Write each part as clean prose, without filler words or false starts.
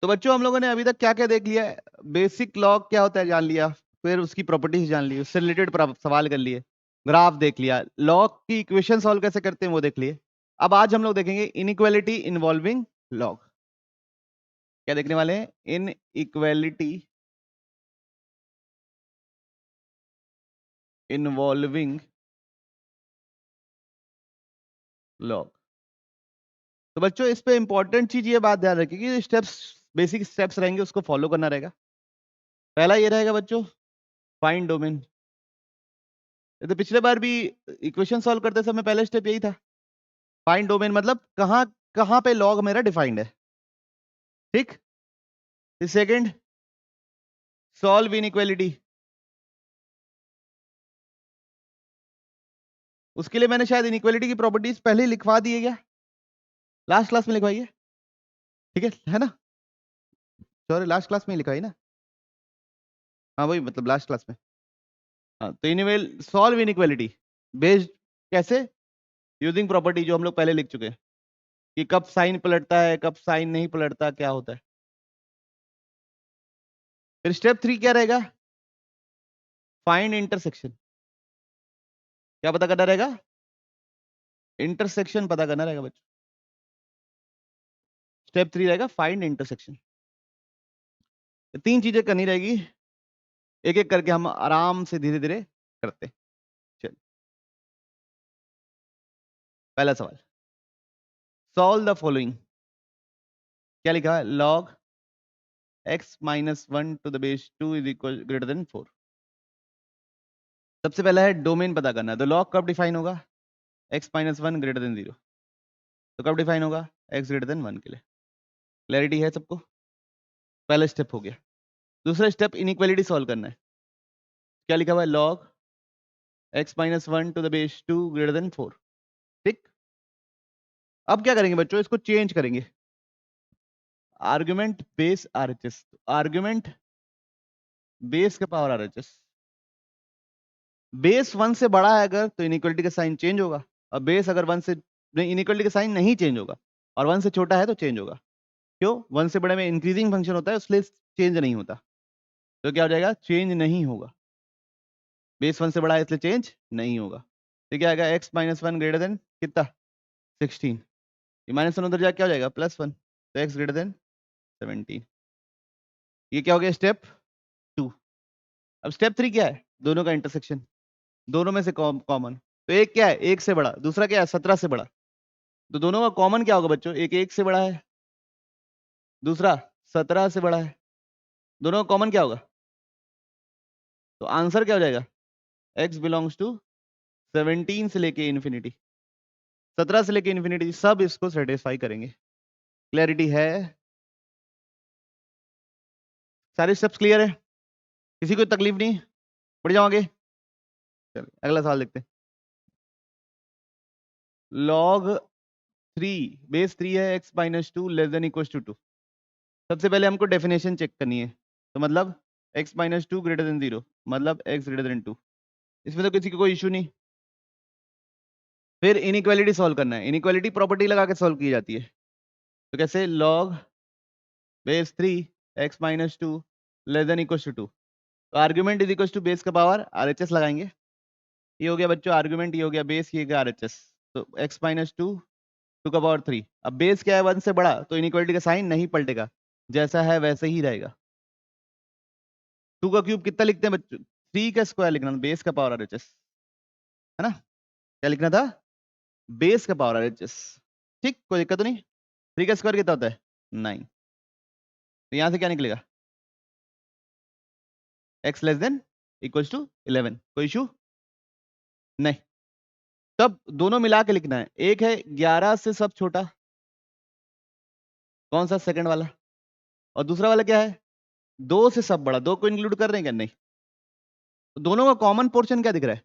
तो बच्चों हम लोगों ने अभी तक क्या क्या देख लिया है? बेसिक लॉग क्या होता है जान लिया, फिर उसकी प्रॉपर्टीज जान ली, उससे रिलेटेड सवाल कर लिए, ग्राफ देख लिया, लॉग की इक्वेशन सॉल्व कैसे करते हैं वो देख लिए। अब आज हम लोग देखेंगे इनइक्वालिटी इन्वॉल्विंग लॉग। क्या देखने वाले हैं? Inequality involving log. तो बच्चों इस पे इंपॉर्टेंट चीज ये बात ध्यान रखिए कि स्टेप्स, बेसिक स्टेप्स रहेंगे उसको फॉलो करना रहेगा। पहला ये रहेगा बच्चों, फाइंड डोमेन। तो पिछले बार भी इक्वेशन सॉल्व करते समय पहला स्टेप यही था, फाइंड डोमेन, मतलब कहां कहां पे लॉग मेरा डिफाइंड है। ठीक। Second, solve inequality. उसके लिए मैंने शायद इनइक्वालिटी की प्रॉपर्टीज पहले ही लिखवा दी है क्या? लास्ट क्लास में लिखवाई है, ठीक है ना? सॉरी, लास्ट क्लास में ही लिखवाई ना? हाँ वही, मतलब लास्ट क्लास में। हाँ, तो इनिवेल सॉल्व इनइक्वालिटी बेस्ड कैसे? यूजिंग प्रॉपर्टी जो हम लोग पहले लिख चुके हैं कि कब साइन पलटता है, कब साइन नहीं पलटता, क्या होता है। फिर स्टेप 3 क्या रहेगा? Find intersection. क्या पता करना रहेगा? इंटरसेक्शन पता करना रहेगा बच्चों। स्टेप 3 रहेगा फाइंड इंटरसेक्शन। तीन चीजें करनी रहेगी, एक एक करके हम आराम से धीरे धीरे करते हैं। चलिए, पहला सवाल, सॉल्व द फॉलोइंग। क्या लिखा है? Log x minus 1 to the base 2 is equal greater than 4। सबसे पहला है डोमेन पता करना है, तो लॉग कब डिफाइन होगा? x minus 1 greater than 0। तो कब डिफाइन होगा? x ग्रेटर देन 1 के लिए। क्लैरिटी है सबको? पहला स्टेप हो गया। दूसरा स्टेप इनइक्वालिटी सॉल्व करना है। क्या लिखा हुआ है? Log x minus 1 to the base 2 greater than 4। ठीक। अब क्या करेंगे बच्चों? इसको चेंज करेंगे, argument base RHS. Argument base के पावर आरएचएस। बेस 1 से बड़ा है अगर, तो इनइक्वालिटी का साइन चेंज होगा, और बेस अगर 1 से नहीं, इनइक्वालिटी का साइन नहीं चेंज होगा, और 1 से छोटा है तो चेंज होगा। क्यों? 1 से बड़े में इंक्रीजिंग फंक्शन होता है, इसलिए चेंज नहीं होता। तो क्या हो जाएगा? चेंज नहीं होगा। बेस 1 से बड़ा है इसलिए चेंज नहीं होगा। तो क्या आएगा? x माइनस 1 ग्रेटर देन कितना? 16। ये माइनस 1 उधर जाके क्या हो जाएगा? प्लस 1। तो x ग्रेटर देन 17। ये क्या हो गया? स्टेप 2। अब स्टेप 3 क्या है? दोनों का इंटरसेक्शन, दोनों में से कॉमन। तो एक क्या है? 1 से बड़ा, दूसरा क्या है? 17 से बड़ा। तो दोनों का कॉमन क्या होगा बच्चों? एक 1 से बड़ा है, दूसरा 17 से बड़ा है। दोनों का कॉमन क्या होगा? तो आंसर क्या हो जाएगा? x बिलोंग्स टू 17 से लेके इन्फिनिटी, 17 से लेके इन्फिनिटी, सब इसको सेटिस्फाई करेंगे। क्लैरिटी है? सारे स्टेप्स क्लियर है? किसी को तकलीफ नहीं? बढ़ जाओ आगे। चलिए अगला सवाल देखते हैं। लॉग 3 बेस 3 है, x minus 2 less than equal to 2। सबसे पहले हमको डेफिनेशन चेक करनी है, तो मतलब x माइनस 2 ग्रेटर देन 0, मतलब x ग्रेटर देन 2। इसमें तो किसी को कोई इशू नहीं। फिर इनइक्वालिटी सॉल्व करना है, इनइक्वालिटी प्रॉपर्टी लगा के सॉल्व की जाती है। तो कैसे? Log base 3 x minus 2 less than equal to 2। तो argument is equal to base का पावर आरएचएस लगाएंगे। ये हो गया बच्चों आर्ग्यूमेंट, ये हो गया बेस, ये हो गया आरएचएस। तो x माइनस 2 2 का पावर 3। अब बेस क्या है? 1 से बड़ा, तो इनइक्वालिटी का साइन नहीं पलटेगा, जैसा है वैसे ही रहेगा। 2 का क्यूब कितना लिखते हैं बच्चों? 3 का स्क्वायर लिखना, बेस का पावर आरएचएस, है ना? क्या लिखना था? बेस का पावर आरएचएस। ठीक, कोई दिक्कत तो नहीं? 3 का स्क्वायर कितना होता है? 9। तो यहां से क्या निकलेगा? x less than equal to 11। कोई इशू नहीं। तब दोनों मिला के लिखना है। एक है 11 से सब छोटा, कौन सा? सेकंड वाला। और दूसरा वाला क्या है? 2 से सब बड़ा। 2 को इंक्लूड कर रहे हैं क्या? नहीं। तो दोनों का कॉमन पोर्शन क्या दिख रहा है?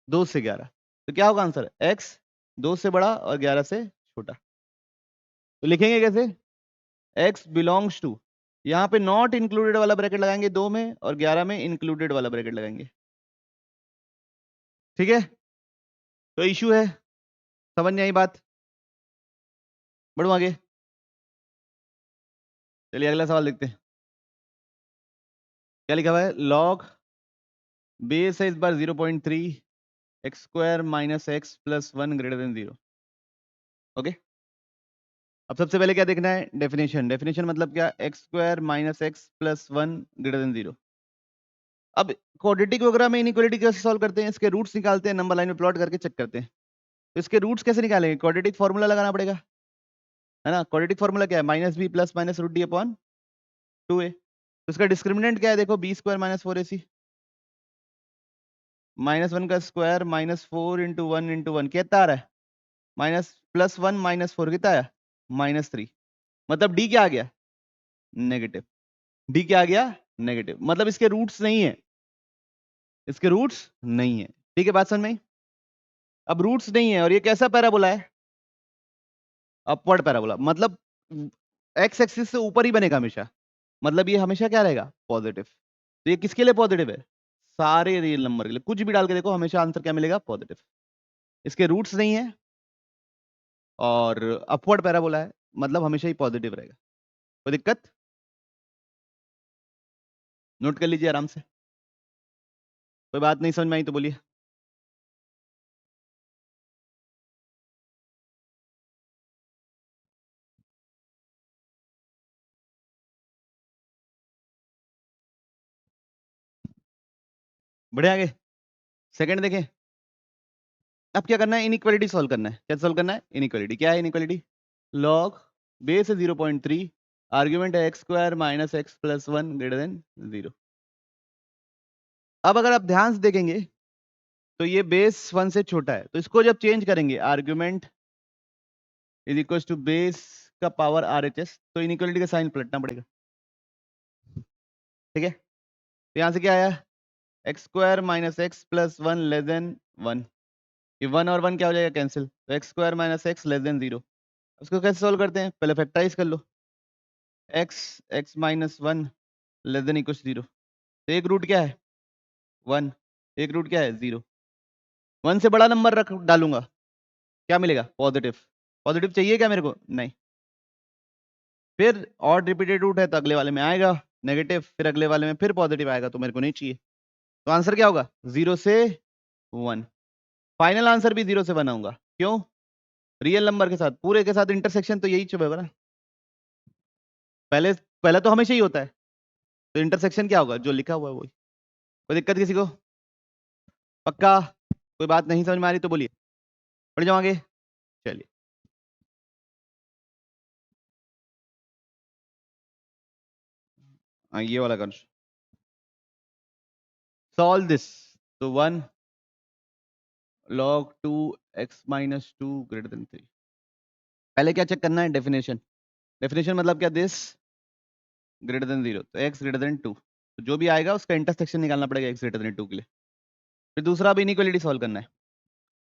2 से 11। तो क्या होगा आंसर? x 2 से बड़ा और 11 से छोटा। तो लिखेंगे कैसे? x बिलोंग्स टू, यहाँ पे नॉट इंक्लूडेड वाला ब्रैकेट लगाएंगे 2 में, और 11 में इंक्लूडेड वाला ब्रैकेट लगाएंगे। ठीक है? तो इशू है? समझ नहीं आई बात? बढ़ो आगे। चलिए अगला सवाल देखते हैं। क्या लिखा हुआ है? लॉग बेस है इस बार 0.3 x square minus x plus 1 greater than 0। Okay, अब सबसे पहले क्या देखना है? डेफिनेशन। डेफिनेशन मतलब क्या? X square minus x plus 1 greater than 0। अब क्वाड्रेटिक वगैरह में इनइक्वालिटी कैसे सॉल्व करते हैं? इसके रूट्स निकालते हैं, नंबर लाइन में प्लॉट करके चेक करते हैं। तो इसके रूट्स कैसे निकालेंगे? क्वाड्रेटिक फॉर्मूला लगाना पड़ेगा, है ना। क्वाड्रेटिक फॉर्मूला क्या है? Minus B plus minus root D upon 2a। तो इसका डिस्क्रिमिनेंट क्या है? देखो, B square minus 4ac minus 1 का स्क्वायर माइनस 4 इंटू 1 कितना आ रहा है? माइनस प्लस 1 माइनस 4 कितना आया? -3। मतलब डी क्या आ गया? नेगेटिव। डी क्या आ गया? नेगेटिव। मतलब इसके रूट्स नहीं है, इसके रूट्स नहीं है। ठीक है, बात समझ में आई? अब रूट्स नहीं है और ये कैसा पैराबोला है? Upward parabola. मतलब एक्स एक्सिस से ऊपर ही बनेगा हमेशा, मतलब ये हमेशा क्या रहेगा? पॉजिटिव। तो ये किसके लिए पॉजिटिव है? सारे रियल नंबर के लिए। कुछ भी डाल के देखो, हमेशा आंसर क्या मिलेगा? पॉजिटिव। इसके रूट्स नहीं है और अपवर्ड पैराबोला है, मतलब हमेशा ही पॉजिटिव रहेगा। कोई दिक्कत? नोट कर लीजिए आराम से। कोई बात नहीं समझ में आई तो बोलिए। बढ़िया, आगे सेकंड देखें। अब क्या करना है? इनइक्वालिटी सॉल्व करना है। क्या सॉल्व करना है? इनइक्वालिटी। क्या है इनइक्वालिटी? लॉग बेस है 0.3, आर्ग्यूमेंट है x square minus x plus 1 greater than 0। अब अगर आप ध्यान से देखेंगे तो ये बेस 1 से छोटा है, तो इसको जब चेंज करेंगे, argument is equal to base का पावर RHS, तो इनइक्वालिटी का साइन पलटना पड़ेगा। ठीक है, तो यहां से क्या आया? X square minus x plus 1 less than 1। ये 1 और 1 क्या हो जाएगा? कैंसिल। तो x square minus x less than 0। उसको कैसे सोल्व करते हैं? पहले फैक्टराइज कर लो। X x minus 1 less than equal 0। तो एक रूट क्या है? 1। एक रूट क्या है? 0। 1 से बड़ा नंबर रख डालूंगा, क्या मिलेगा? पॉजिटिव। पॉजिटिव चाहिए क्या मेरे को? नहीं। फिर ऑड रिपीटेड रूट है तो अगले वाले में आएगा नेगेटिव, फिर अगले वाले में फिर पॉजिटिव आएगा, तो मेरे को नहीं चाहिए। तो आंसर क्या होगा? 0 से 1। फाइनल आंसर भी 0 से 1 आऊंगा। क्यों? रियल नंबर के साथ, पूरे के साथ इंटरसेक्शन तो यही होगा ना। पहले पहले तो हमेशा ही होता है, तो इंटरसेक्शन क्या होगा? जो लिखा हुआ है वही। कोई दिक्कत किसी को? पक्का? कोई बात नहीं समझ में आ रही तो बोलिए, बढ़ जाओ आगे। चलिए, ये वाला कर। Solve this. तो 1 log 2 x minus 2 greater than 3। पहले क्या चेक करना है? डेफिनेशन। डेफिनेशन मतलब क्या? दिस ग्रेटर देन 0, तो x ग्रेटर देन 2। तो जो भी आएगा उसका इंटरसेक्शन निकालना पड़ेगा x ग्रेटर देन 2 के लिए। फिर दूसरा भी इनइक्वालिटी सॉल्व करना है।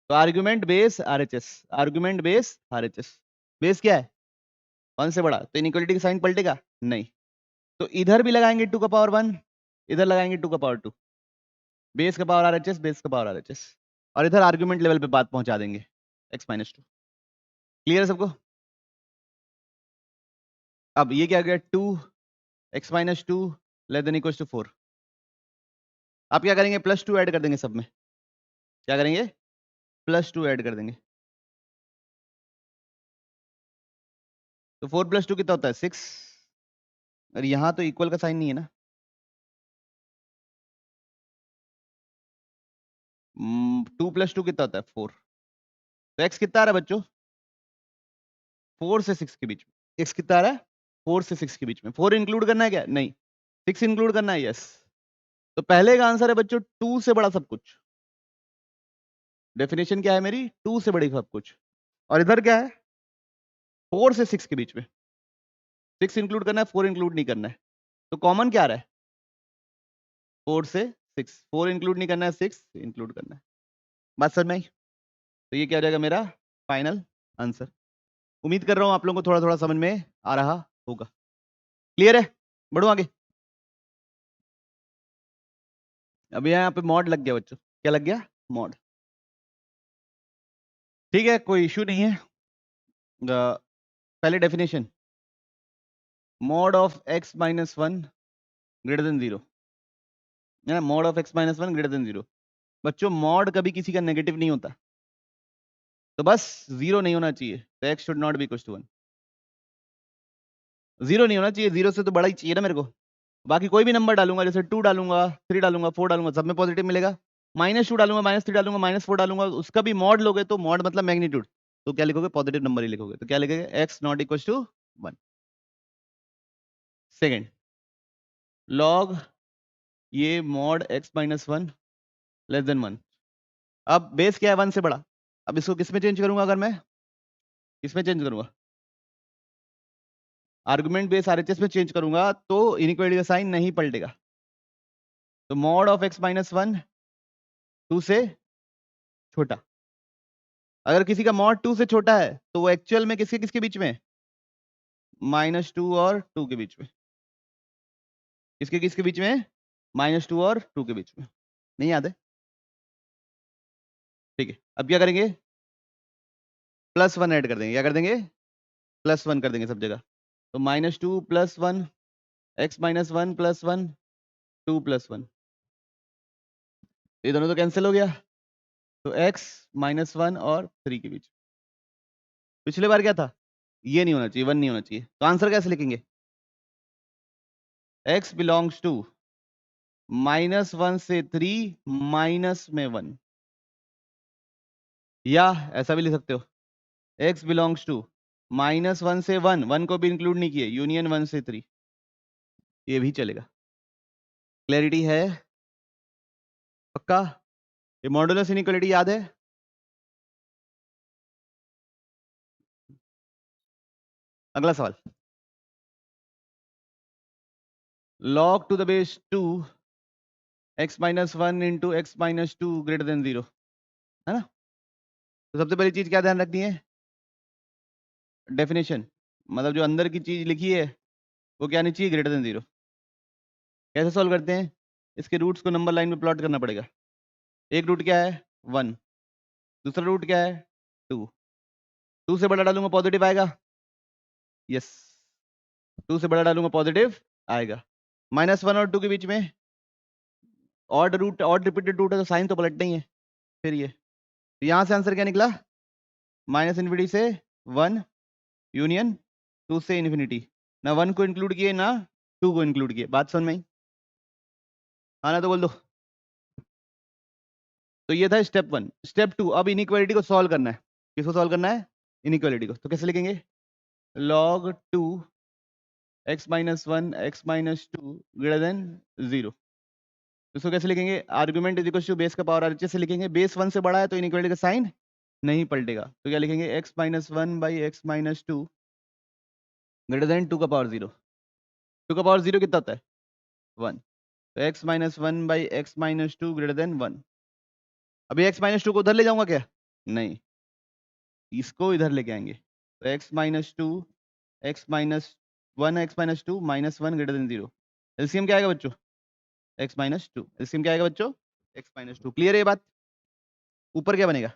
तो argument base RHS, argument base RHS। Base क्या है? 1 से बड़ा, तो इनइक्वालिटी का साइन पलटेगा नहीं। तो इधर भी लगाएंगे 2 का पावर 1, इधर लगाएंगे 2 का पावर 2। बेस का पावर RHS, बेस का पावर RHS, और इधर आर्गुमेंट लेवल पे बात पहुंचा देंगे x माइनस 2। क्लियर है सबको? अब ये क्या गया? 2 x minus 2 less than equal to 4। आप क्या करेंगे? +2 ऐड कर देंगे सब में। क्या करेंगे? +2 ऐड कर देंगे। तो 4 + 2 कितना होता है? 6। और यहाँ तो इक्वल का साइन नहीं है ना। 2 + 2 कितना होता है? 4। तो x कितना आ रहा है बच्चों? 4 से 6 के बीच में। x कितना आ रहा है? 4 से 6 के बीच में। 4 इंक्लूड करना है क्या? नहीं। 6 इंक्लूड करना है? यस। तो पहले का आंसर है बच्चों 2 से बड़ा सब कुछ। डेफिनेशन क्या है मेरी? 2 से बड़ी सब कुछ। और इधर क्या है? 4 से 6 के बीच में। 6 इंक्लूड करना है, 4 इंक्लूड नहीं करना है। तो कॉमन क्या आ रहा है? 4 से 6। 4 इंक्लूड नहीं करना है, 6 इंक्लूड करना है। बात समझ में आई? तो ये क्या हो जाएगा मेरा फाइनल आंसर। उम्मीद कर रहा हूं आप लोगों को थोड़ा थोड़ा समझ में आ रहा होगा। क्लियर है? बढ़ो आगे। अभी यहाँ पे मॉड लग गया बच्चों। क्या लग गया? मॉड। ठीक है, कोई इश्यू नहीं है। पहले definition. Mod of x minus one greater than 0 है ना, mod of x minus one greater than 0। बच्चों मॉड कभी किसी का नेगेटिव नहीं होता, तो बस 0 नहीं होना चाहिए, तो x should not be equal to 1। 0 नहीं होना चाहिए, 0 से तो बड़ा ही चाहिए ना मेरे को। बाकी कोई भी नंबर डालूंगा, जैसे 2 डालूंगा, 3 डालूंगा, 4 डालूंगा, सब में पॉजिटिव मिलेगा। -2 डालूंगा, -3 डालूंगा, -4 डालूंगा, उसका भी मॉड लोगे तो मॉड मतलब मैग्नीट्यूड, तो क्या लिखोगे, पॉजिटिव नंबर ही लिखोगे। तो क्या लिखोगे, x not equal to 1। Second, log ये mod x minus one less than 1। अब बेस क्या है, 1 से बड़ा। अब इसको किस में चेंज करूंगा, अगर मैं इसमें चेंज करूंगा, आर्गुमेंट बेस आरएचएस में चेंज करूंगा, तो इनइक्वालिटी का साइन नहीं पलटेगा। तो mod of x minus one 2 से छोटा। अगर किसी का मॉड 2 से छोटा है तो वो एक्चुअल में किसके किसके बीच में है, -2 और 2 के बीच में। किसके किसके बीच में है, -2 और 2 के बीच में। नहीं याद है, ठीक है। अब क्या करेंगे, +1 ऐड कर देंगे। क्या कर देंगे, +1 कर देंगे सब जगह। तो -2 + 1 x माइनस वन + 1 2 + 1, ये दोनों तो कैंसिल हो गया। तो x -1 और 3 के बीच। पिछले बार क्या था, ये नहीं होना चाहिए, 1 नहीं होना चाहिए। तो आंसर कैसे लिखेंगे, x बिलोंग्स टू -1 से 3 माइनस में 1, या ऐसा भी लिख सकते हो, x बिलोंग्स टू -1 से 1, 1 को भी इंक्लूड नहीं किए, यूनियन 1 से 3, ये भी चलेगा। क्लैरिटी है, पक्का। ये मॉडुलस इनइक्वालिटी याद है। अगला सवाल, log to the base 2 x minus one into x minus two greater than 0, है ना। तो सबसे पहली चीज क्या ध्यान रखनी है, डेफिनेशन, मतलब जो अंदर की चीज लिखी है वो क्या आनी चाहिए, ग्रेटर देन 0। कैसे सॉल्व करते हैं, इसके रूट्स को नंबर लाइन में प्लॉट करना पड़ेगा। एक रूट क्या है, 1, दूसरा रूट क्या है, 2। 2 से बड़ा डालूंगा पॉजिटिव आएगा, यस। 2 से बड़ा डालूंगा पॉजिटिव आएगा। -1 और 2 के बीच में odd root, odd repeated root है, तो साइन तो पलटना ही है। फिर ये, तो यहां से आंसर क्या निकला, -∞ से 1 यूनियन 2 से इन्फिनिटी। ना 1 को इंक्लूड किए ना 2 को इंक्लूड किए। बात समझ में आई, हाँ ना, तो बोल दो। तो ये था स्टेप 1। स्टेप 2, अब इनइक्वालिटी को सॉल्व करना है। किसको सॉल्व करना है, इनइक्वालिटी को। तो कैसे लिखेंगे, log 2 x minus one x minus two greater than 0। इसको कैसे लिखेंगे, argument is equal to base का पावर आरएचएस से लिखेंगे। बेस 1 से बड़ा है तो इनइक्वालिटी का साइन नहीं पलटेगा। तो क्या लिखेंगे, x minus one by x minus two greater then 2 का पावर 0। 2 का पावर 0 कितना होता है, 1। तो x minus one by x minus two greater then 1। अभी x माइनस टू को उधर ले जाऊंगा क्या, नहीं, इसको इधर लेके आएंगे। तो x minus two x minus one x minus to -1 greater than 0। LCM क्या आएगा बच्चों, x माइनस टू। एलसीएम क्या आएगा बच्चों, x माइनस टू। क्लियर है ये बात। ऊपर क्या बनेगा,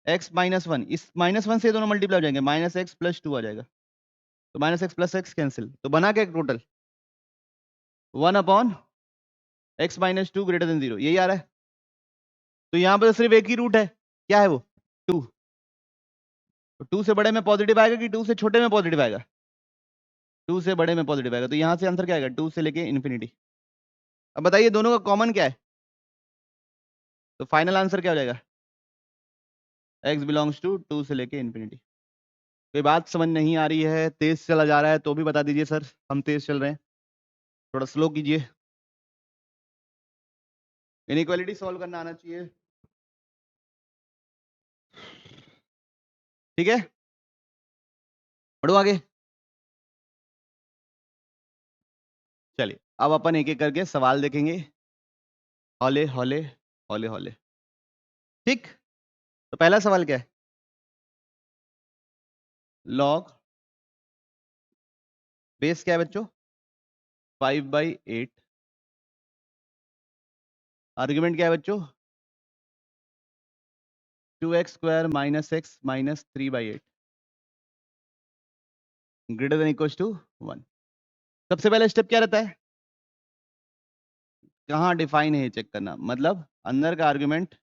x माइनस वन, इस -1 से दोनों मल्टीप्लाई हो जाएंगे, -x + 2 आ जाएगा। तो -x + x कैंसिल, तो बना क्या total, 1 / x minus two greater than 0, यही आ रहा है। तो यहाँ पर सिर्फ एक ही रूट है, क्या है वो, 2। तो 2 से बड़े में पॉजिटिव आएगा कि 2 से छोटे में पॉजिटिव आएगा, 2 से बड़े में पॉजिटिव आएगा। तो यहाँ से आंसर क्या आएगा, 2 से लेके इन्फिनिटी। अब बताइए दोनों का कॉमन क्या है, तो फाइनल आंसर क्या हो जाएगा, x बिलोंग्स टू 2 से लेके इन्फिनिटी। कोई बात समझ नहीं आ रही है, तेज चला जा रहा है तो भी बता दीजिए सर, हम तेज चल रहे हैं, थोड़ा स्लो कीजिए। इनइक्वालिटी सॉल्व करना आना चाहिए, ठीक है। बढ़ो आगे, चलिए अब अपन एक एक करके सवाल देखेंगे, हौले हौले हौले हौले, ठीक। तो पहला सवाल क्या है, लॉग बेस क्या है बच्चों, 5/8। आर्ग्यूमेंट क्या है बच्चों, 2x² - x - 3/8 greater than equals to 1। सबसे पहला स्टेप क्या रहता है, कहाँ डिफाइन है ये चेक करना, मतलब अंदर का argument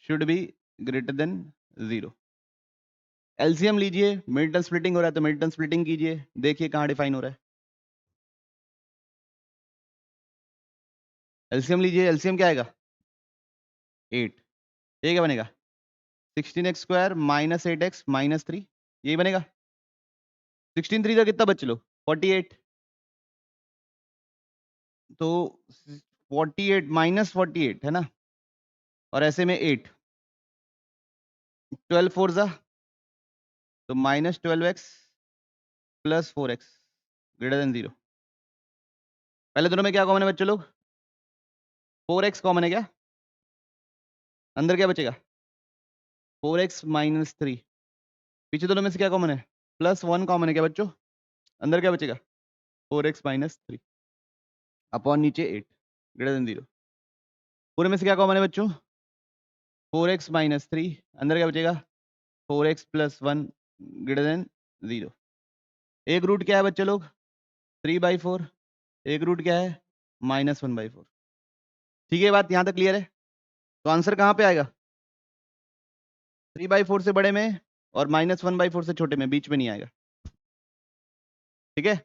should be greater than 0। LCM लीजिए, मिड टर्म स्प्लिटिंग हो रहा है तो मिड टर्म स्प्लिटिंग कीजिए, देखिए कहाँ डिफाइन हो रहा है। एलसीएम लीजिए, एलसीएम क्या आएगा 8, ये क्या बनेगा 16x² माइनस 8x माइनस 3, यही बनेगा। 16 3 का कितना बच लो 48, तो 48 माइनस 48 है ना, और ऐसे में 8, 12 4 जा तो minus 12x plus 4x greater than 0। पहले दोनों में क्या कॉमन है बच्चों लोग, 4x कॉमन है क्या, अंदर क्या बचेगा 4x माइनस 3, पीछे दोनों में से क्या कॉमन है प्लस 1 कॉमन है क्या बच्चों, अंदर क्या बचेगा 4x माइनस 3 अपॉन नीचे 8 ग्रेटर देन 0। पूरे में से क्या कॉमन है बच्चों 4x माइनस 3, अंदर क्या बचेगा 4x प्लस 1 ग्रेटर देन 0। एक रूट क्या है बच्चे लोग 3/4, एक रूट क्या है -1/4। ठीक है, बात यहाँ तक क्लियर है। तो आंसर कहाँ पे आएगा 3/4 से बड़े में और -1/4 से छोटे में, बीच में नहीं आएगा। ठीक है,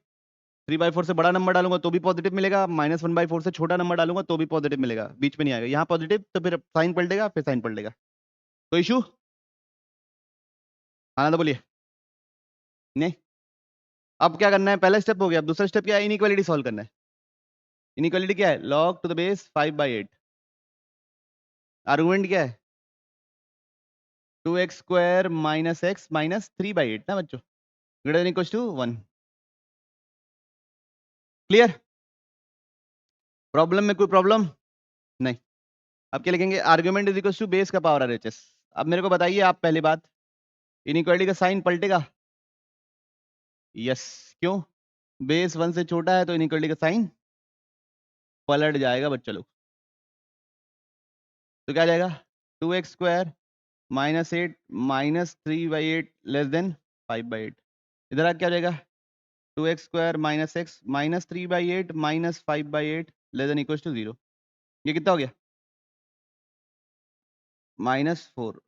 3/4 से बड़ा नंबर डालूंगा तो भी पॉजिटिव मिलेगा, -1/4 से छोटा नंबर डालूंगा तो भी पॉजिटिव मिलेगा, बीच में नहीं आएगा। यहाँ पॉजिटिव तो फिर साइन पलटेगा, फिर साइन पलटेगा। कोई इशू, हाँ तो बोलिए। नहीं, अब क्या करना है, पहला स्टेप हो गया, अब दूसरा स्टेप क्या है, इनइक्वालिटी सॉल्व करना है। इनइक्वालिटी क्या है log to the base 5/8, argument क्या है 2x² माइनस x माइनस 3/8 ना बच्चों, greater than equals to 1। Clear, problem में कोई प्रॉब्लम नहीं। अब क्या लिखेंगे, argument is equals to base का पावर RHS। अब मेरे को बताइए आप, पहली बात इनइक्वालिटी का साइन पलटेगा, यस, क्यों, बेस 1 से छोटा है तो इनइक्वालिटी का साइन पलट जाएगा बच्चों लोग। तो क्या जाएगा 2x² minus 8 minus 3/8 less than 5/8। इधर आ क्या जाएगा 2x² minus x minus 3/8 minus 5/8 less than equals to 0। ये कितना हो गया -4।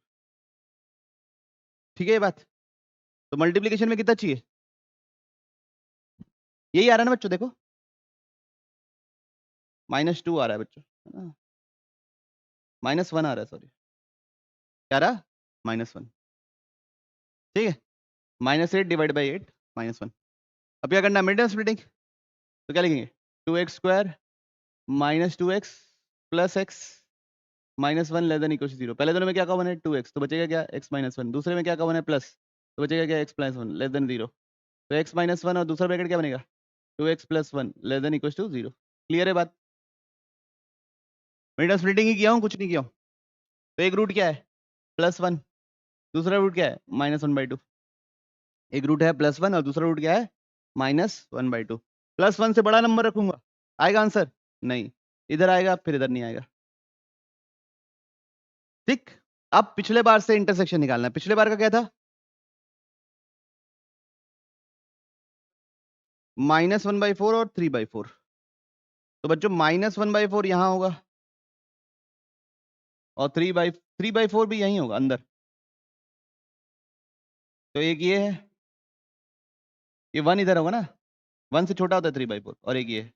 ठीक है ये बात, तो मल्टीप्लीकेशन में कितना चाहिए, यही आ रहा है ना बच्चों, देखो -2 आ रहा है बच्चों, है ना, -1 आ रहा है, सॉरी क्या आ रहा -1। ठीक है, -8 डिवाइड बाई 8 -1। अब क्या करना है, मिड टर्म स्प्लिटिंग, तो क्या लिखेंगे 2x² minus 2x plus x -1 less than equal to 0। पहले दोनों में क्या कॉमन है 2x, तो बचेगा क्या x -1, दूसरे में क्या कॉमन है प्लस, तो बचेगा क्या x +1 लेस देन 0। तो x -1 और दूसरा ब्रैकेट क्या बनेगा 2x + 1 less than equal to 0। Clear है बात, मिड टर्म स्प्लिटिंग ही किया हूँ, कुछ नहीं किया हूँ। तो एक रूट क्या है +1, दूसरा रूट क्या है -1/2। एक रूट है +1 और दूसरा रूट क्या है -1/2। +1 से बड़ा नंबर रखूंगा, आएगा आंसर नहीं, इधर आएगा फिर इधर नहीं आएगा। ठीक, अब पिछले बार से इंटरसेक्शन निकालना है। पिछले बार का क्या था -1/4 और 3/4, तो बच्चों -1/4 यहां होगा और 3/4 भी यहीं होगा अंदर। तो एक ये है, ये 1 इधर होगा ना, 1 से छोटा होता है 3/4, और एक ये है,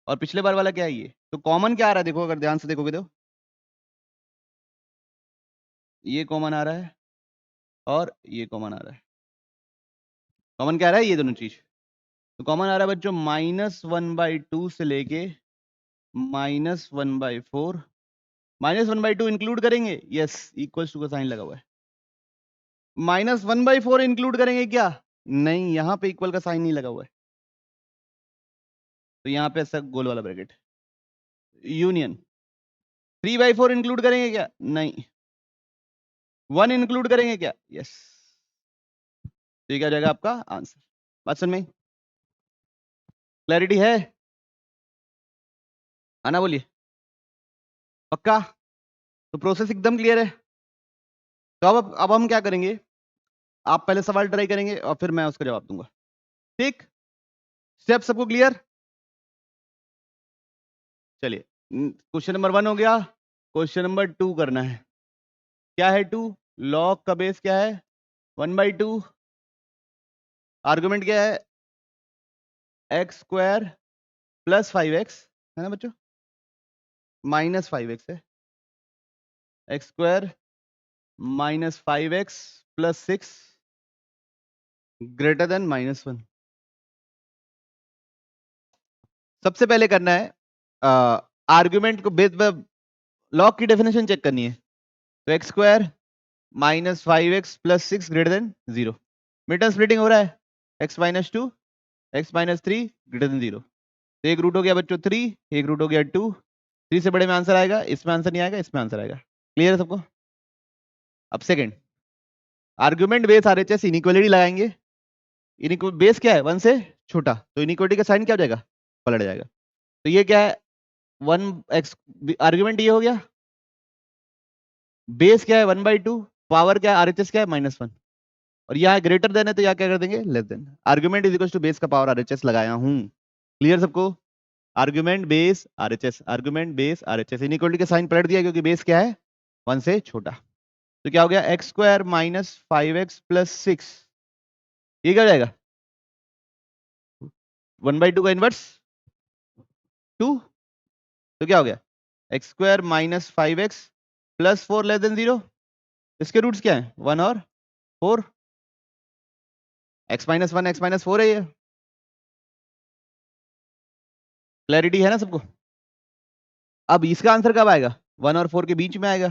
और पिछले बार वाला क्या है ये, तो कॉमन क्या आ रहा है देखो, अगर ध्यान से देखोगे तो ये कॉमन आ रहा है और ये कॉमन आ रहा है। कॉमन क्या आ रहा है ये दोनों चीज, तो कॉमन आ रहा है बच्चों -1/2 से लेके -1/4। -1/2 इंक्लूड करेंगे, यस, इक्वल्स टू का साइन लगा हुआ है। -1/4 इंक्लूड करेंगे क्या, नहीं, यहाँ पे इक्वल का साइन नहीं लगा हुआ है, तो यहाँ पे ऐसा गोल वाला ब्रैकेट यूनियन। 3/4 इंक्लूड करेंगे क्या, नहीं। 1 इंक्लूड करेंगे क्या, यस। तो ये क्या हो जाएगा आपका आंसर। बात समझ में, क्लैरिटी है, आना बोलिए, पक्का, तो प्रोसेस एकदम क्लियर है। तो अब हम क्या करेंगे, आप पहले सवाल ट्राई करेंगे और फिर मैं उसका जवाब दूंगा, ठीक। स्टेप सबको क्लियर? चलिए, क्वेश्चन नंबर 1 हो गया। क्वेश्चन नंबर 2 करना है। क्या है 2? लॉग का बेस क्या है? 1/2। आर्गुमेंट क्या है? एक्स स्क्वायर प्लस 5x है ना बच्चों, माइनस 5x है। X square minus 5x plus 6 greater than -1। सबसे पहले करना है आर्गुमेंट को बेस लॉग की डेफिनेशन चेक करनी है। तो x square minus 5x plus 6 greater than 0। Mid term splitting हो रहा है, x minus 2 x minus 3 greater than 0। तो एक रूट हो गया बच्चों 3, एक रूट हो गया 2। 3 से बड़े में आंसर आएगा, इसमें आंसर नहीं आएगा, इसमें आंसर आएगा। क्लियर है सबको? अब second, argument base RHS inequality लगाएंगे। बेस क्या है? 1 से छोटा, तो इनइक्वालिटी का साइन क्या हो जाएगा? पलट जाएगा। तो ये क्या है? 1x आर्गुमेंट ये हो गया। बेस क्या है? 1/2। पावर क्या है? आरएचएस क्या है? -1। और यहाँ ग्रेटर देन है तो यहाँ क्या कर देंगे? Less than. Argument is equal to base का पावर आरएचएस लगाया हूं। क्लियर सबको? Argument base RHS, argument base RHS, inequality का साइन पलट दिया क्योंकि बेस क्या है? 1 से छोटा। तो क्या हो गया? X square minus 5x plus 6, ये क्या हो जाएगा? 1/2 का इनवर्स 2। तो क्या हो गया? X square minus 5x plus 4 less than 0। इसके रूट्स क्या है? 1 और 4। x माइनस 1 x माइनस 4 है ये। क्लैरिटी है ना सबको? अब इसका आंसर कब आएगा? 1 और 4 के बीच में आएगा।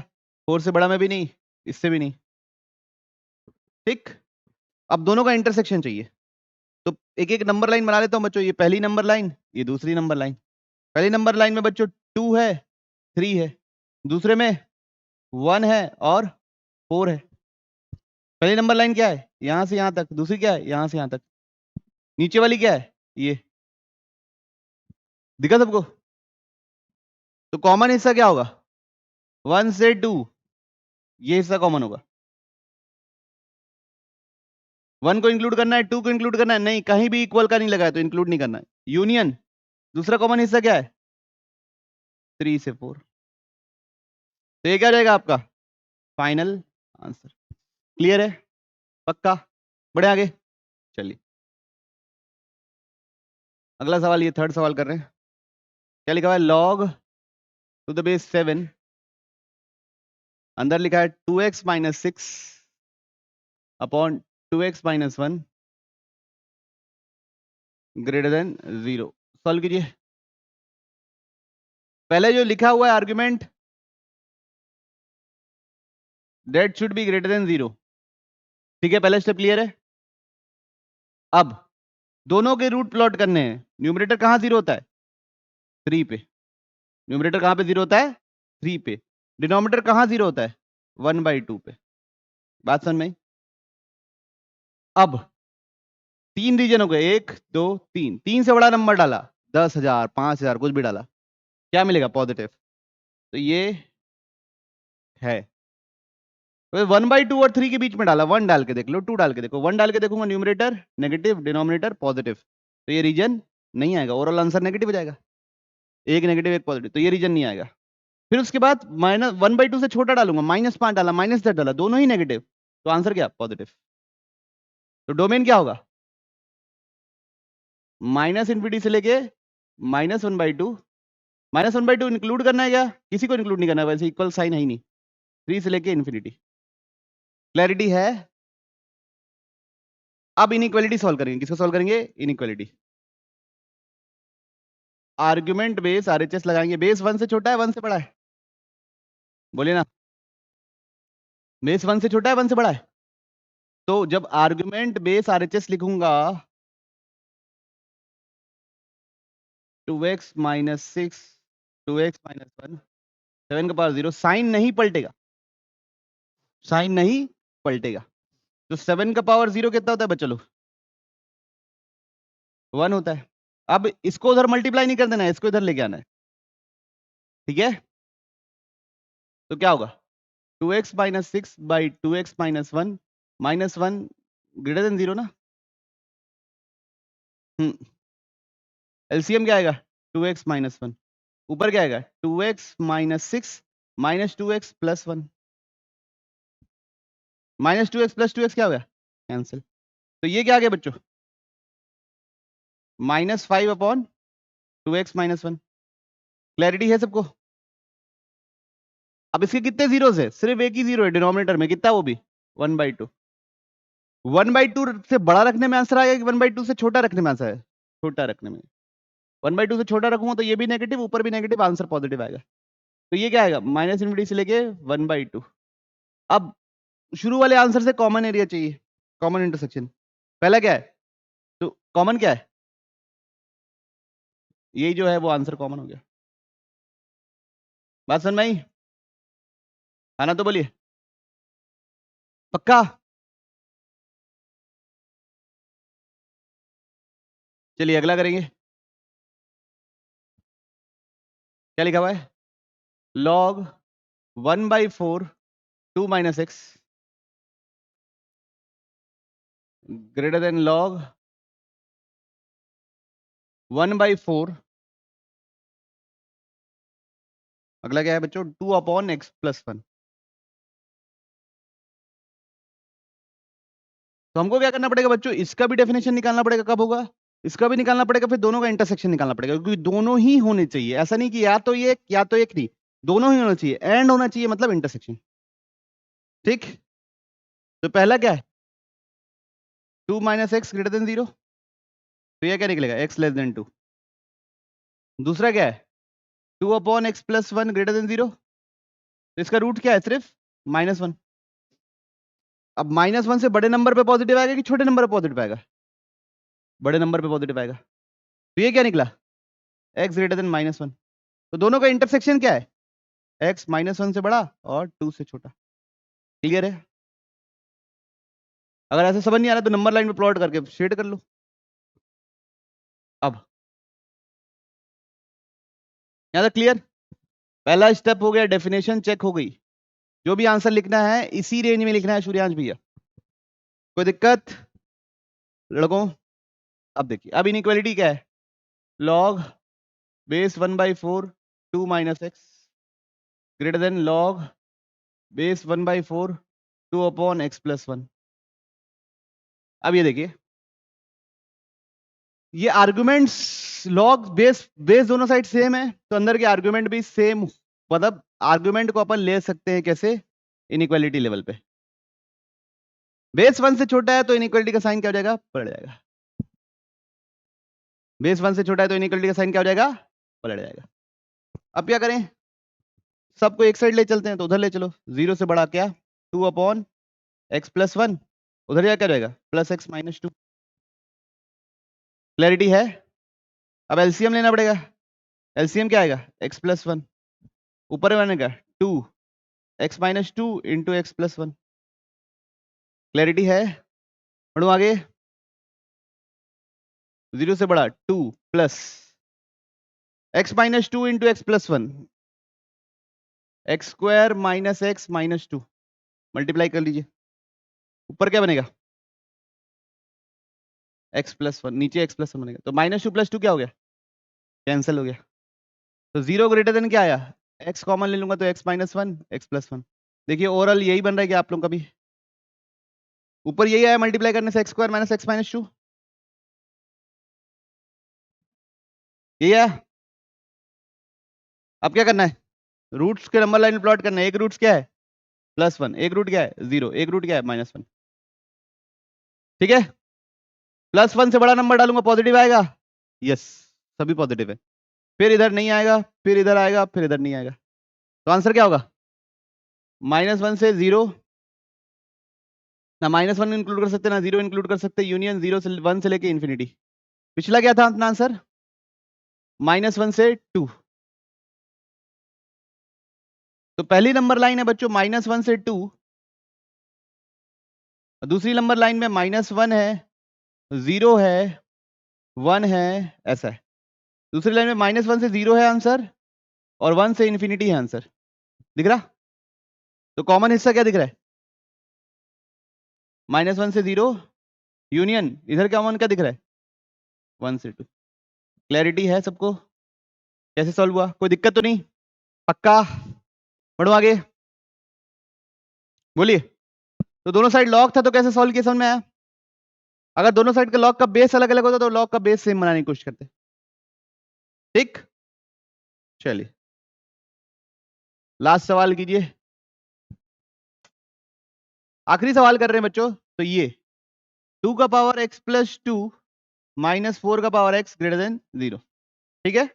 4 से बड़ा में भी नहीं, इससे भी नहीं। ठीक, अब दोनों का इंटरसेक्शन चाहिए। तो एक एक नंबर लाइन बना लेता हूं बच्चों। ये पहली नंबर लाइन, ये दूसरी नंबर लाइन। पहली नंबर लाइन में बच्चों 2 है, 3 है। दूसरे में 1 है और 4 है। पहली नंबर लाइन क्या है? यहां से यहां तक। दूसरी क्या है? यहां से यहां तक। नीचे वाली क्या है? ये। दिखा सबको? तो कॉमन हिस्सा क्या होगा? 1 से 2, ये हिस्सा कॉमन होगा। 1 को इंक्लूड करना है, 2 को इंक्लूड करना है? नहीं, कहीं भी इक्वल का नहीं लगाया तो इंक्लूड नहीं करना है। यूनियन। दूसरा कॉमन हिस्सा क्या है? 3 से 4। तो ये क्या रहेगा आपका फाइनल आंसर? क्लियर है? पक्का? बढ़े आगे? चलिए, अगला सवाल, ये थर्ड सवाल कर रहे हैं। क्या लिखा हुआ है? लॉग टू द बेस 7, अंदर लिखा है 2x minus 6 upon 2x minus 1 greater than 0। Solve कीजिए। पहले जो लिखा हुआ है argument, that should be greater than 0। ठीक है, पहला स्टेप क्लियर है। अब दोनों के रूट प्लॉट करने हैं। न्यूमरेटर कहां 0 होता है? 3 पे। न्यूमरेटर कहां पे 0 होता है? 3 पे। डिनोमिनेटर कहां 0 होता है? 1/2 पे। बात समझ में आई? अब 3 रीजन हो गए, 1 2 3। 3 से बड़ा नंबर डाला, 10,000 5,000 कुछ भी डाला, क्या मिलेगा? पॉजिटिव। तो ये है 1/2 और 3 के बीच में डाला। 1 डाल के देख लो, 2 डाल के देखो। 1 डाल के देखूंगा, न्यूमरेटर नेगेटिव, डिनोमिनेटर पॉजिटिव, तो ये रीजन नहीं आएगा। ओवरऑल आंसर नेगेटिव हो जाएगा। एक नेगेटिव एक पॉजिटिव, तो ये रीजन नहीं आएगा। फिर उसके बाद -1/2 से छोटा डालूंगा, -5 डाला, -10 डाला, दोनों ही नेगेटिव, तो आंसर क्या? पॉजिटिव। तो डोमेन क्या होगा? माइनस इन्फिनिटी से लेके -1/2। -1/2 इंक्लूड करना है क्या? किसी को इंक्लूड नहीं करना है, वैसे इक्वल साइन है ही नहीं। 3 से लेके इन्फिनिटी। क्लैरिटी है? अब इनइक्वालिटी सॉल्व करेंगे। किसको सॉल्व करेंगे? इनइक्वालिटी। आर्गुमेंट बेस आरएचएस लगाएंगे। बेस 1 से छोटा है 1 से बड़ा है? बोलिए ना। बेस 1 से छोटा है 1 से बड़ा है? तो जब आर्गुमेंट बेस आरएचएस लिखूंगा 2x माइनस 6 2x माइनस 1 7 का पावर 0, साइन नहीं पलटेगा। साइन नहीं पलटेगा। तो 7 का पावर 0 कितना होता है बच्चों लोग? 1 होता है। अब इसको उधर मल्टीप्लाई नहीं कर देना है, इसको इधर लेके आना है। ठीक है, तो क्या होगा? 2x minus 6 by 2x minus 1 -1 greater than 0 ना। एलसीएम क्या आएगा 2x माइनस 1, ऊपर क्या आएगा 2x minus 6 minus 2x plus 1, minus 2x plus 2x क्या हो गया कैंसिल। तो ये क्या आ गया बच्चों -5 अपॉन 2x माइनस 1। क्लैरिटी है सबको? अब इसके कितने जीरोस है? सिर्फ एक ही जीरो है डिनोमिनेटर में, कितना वो भी 1/2। 1/2 से बड़ा रखने में आंसर आएगा कि 1/2 से छोटा रखने में आंसर है? छोटा रखने में। 1/2 से छोटा रखूंगा तो ये भी नेगेटिव, ऊपर भी नेगेटिव, आंसर पॉजिटिव आएगा। तो ये क्या आएगा -∞ से लेके 1/2। अब शुरू वाले आंसर से कॉमन एरिया चाहिए, कॉमन इंटरसेक्शन। पहला क्या है? तो कॉमन क्या है? यही जो है वो आंसर कॉमन हो गया। बात समझ में आई? आना तो बोलिए पक्का। चलिए अगला करेंगे। क्या लिखा हुआ है? log 1/4 2 minus x greater then log 1/4। अगला क्या है बच्चों 2 अपॉन x प्लस 1। तो हमको क्या करना पड़ेगा बच्चों, इसका भी डेफिनेशन निकालना पड़ेगा, कब होगा इसका भी निकालना पड़ेगा, फिर दोनों का इंटरसेक्शन निकालना पड़ेगा, क्योंकि दोनों ही होने चाहिए। ऐसा नहीं कि या तो ये या तो एक नहीं, दोनों ही होना चाहिए, एंड होना चाहिए, मतलब इंटरसेक्शन। ठीक, तो पहला क्या है 2 माइनस एक्स ग्रेटर देन 0, तो ये क्या निकलेगा x लेस देन 2। दूसरा क्या है 2 upon x plus 1 greater than 0, तो इसका रूट क्या है सिर्फ -1। अब -1 से बड़े नंबर पे पॉजिटिव आएगा कि छोटे नंबर पे पॉजिटिव आएगा? बड़े नंबर पे पॉजिटिव आएगा। तो ये क्या निकला x ग्रेटर देन -1। तो दोनों का इंटरसेक्शन क्या है x -1 से बड़ा और 2 से छोटा। क्लियर है? अगर ऐसे समझ नहीं आ रहा तो नंबर लाइन पे प्लॉट करके शेड कर लो। अब यहां तक क्लियर? पहला स्टेप हो गया, डेफिनेशन चेक हो गई। जो भी आंसर लिखना है इसी रेंज में लिखना है सूर्यांश भैया, कोई दिक्कत लड़कों? अब देखिए, अब इनइक्वालिटी क्या है, log base 1/4 2 minus x greater than log base 1/4 2 upon x plus 1। अब ये देखिए, ये आर्गुमेंट्स लॉग बेस बेस दोनों साइड सेम है, तो अंदर के आर्गुमेंट भी सेम, मतलब आर्गुमेंट को अपन ले सकते हैं कैसे, इनइक्वालिटी लेवल पे। बेस 1 से छोटा है तो इनइक्वालिटी का साइन क्या हो जाएगा, पलट जाएगा। बेस 1 से छोटा है तो इनइक्वालिटी का साइन क्या हो जाएगा, पलट जाएगा। अब क्या करें, सबको एक साइड ले चलते हैं, तो उधर ले चलो, 0 से बड़ा क्या 2 अपॉन एक्स प्लस 1, उधर क्या करेगा प्लस एक्स माइनस 2। क्लैरिटी है? अब एलसीएम लेना पड़ेगा। एलसीएम क्या आएगा एक्स प्लस 1, ऊपर बनेगा 2 x minus 2 into x plus 1। Clarity है? बढ़ू आगे, 0 से बड़ा 2 plus x minus 2 into x plus 1, x square minus x minus 2, multiply कर लीजिए, ऊपर क्या बनेगा एक्स प्लस 1, नीचे एक्स प्लस 1 बनेगा। तो -2 + 2 क्या हो गया, कैंसिल हो गया। तो 0 ग्रेटर देन क्या आया, एक्स कॉमन ले लूंगा तो एक्स माइनस 1 एक्स प्लस 1। देखिए ओवरऑल यही बन रहा है कि आप लोग का भी ऊपर यही आया मल्टीप्लाई करने से, x square minus x minus 2, यही आया। अब क्या करना है, रूट्स के नंबर लाइन में प्लॉट करना है। एक रूट्स क्या है +1, एक रूट क्या है 0, एक रूट क्या है -1। ठीक है, +1 से बड़ा नंबर डालूंगा पॉजिटिव आएगा, यस सभी पॉजिटिव है, फिर इधर नहीं आएगा, फिर इधर आएगा, फिर इधर नहीं आएगा। तो आंसर क्या होगा -1 से 0, ना -1 इंक्लूड कर सकते ना 0 इंक्लूड कर सकते, यूनियन 0 से 1 से लेके इन्फिनिटी। पिछला क्या था अपना आंसर -1 से 2। तो पहली नंबर लाइन है बच्चों -1 से 2, दूसरी नंबर लाइन में -1 है, 0 है, 1 है, ऐसा है। दूसरी लाइन में -1 से 0 है आंसर, और 1 से इन्फिनिटी है आंसर। दिख रहा? तो कॉमन हिस्सा क्या दिख रहा है -1 से 0 यूनियन, इधर क्या 1 क्या दिख रहा है 1 से 2। क्लैरिटी है सबको? कैसे सॉल्व हुआ? कोई दिक्कत तो नहीं? पक्का? बढ़ो आगे, बोलिए। तो दोनों साइड लॉग था तो कैसे सॉल्व किया, समझ में आया? अगर दोनों साइड का लॉग का बेस अलग अलग होता तो लॉग का बेस सेम बनाने की कोशिश करते। ठीक, चलिए लास्ट सवाल कीजिए। आखिरी सवाल कर रहे हैं बच्चों। तो ये 2 का पावर x प्लस 2 माइनस 4 का पावर x ग्रेटर देन 0, ठीक है?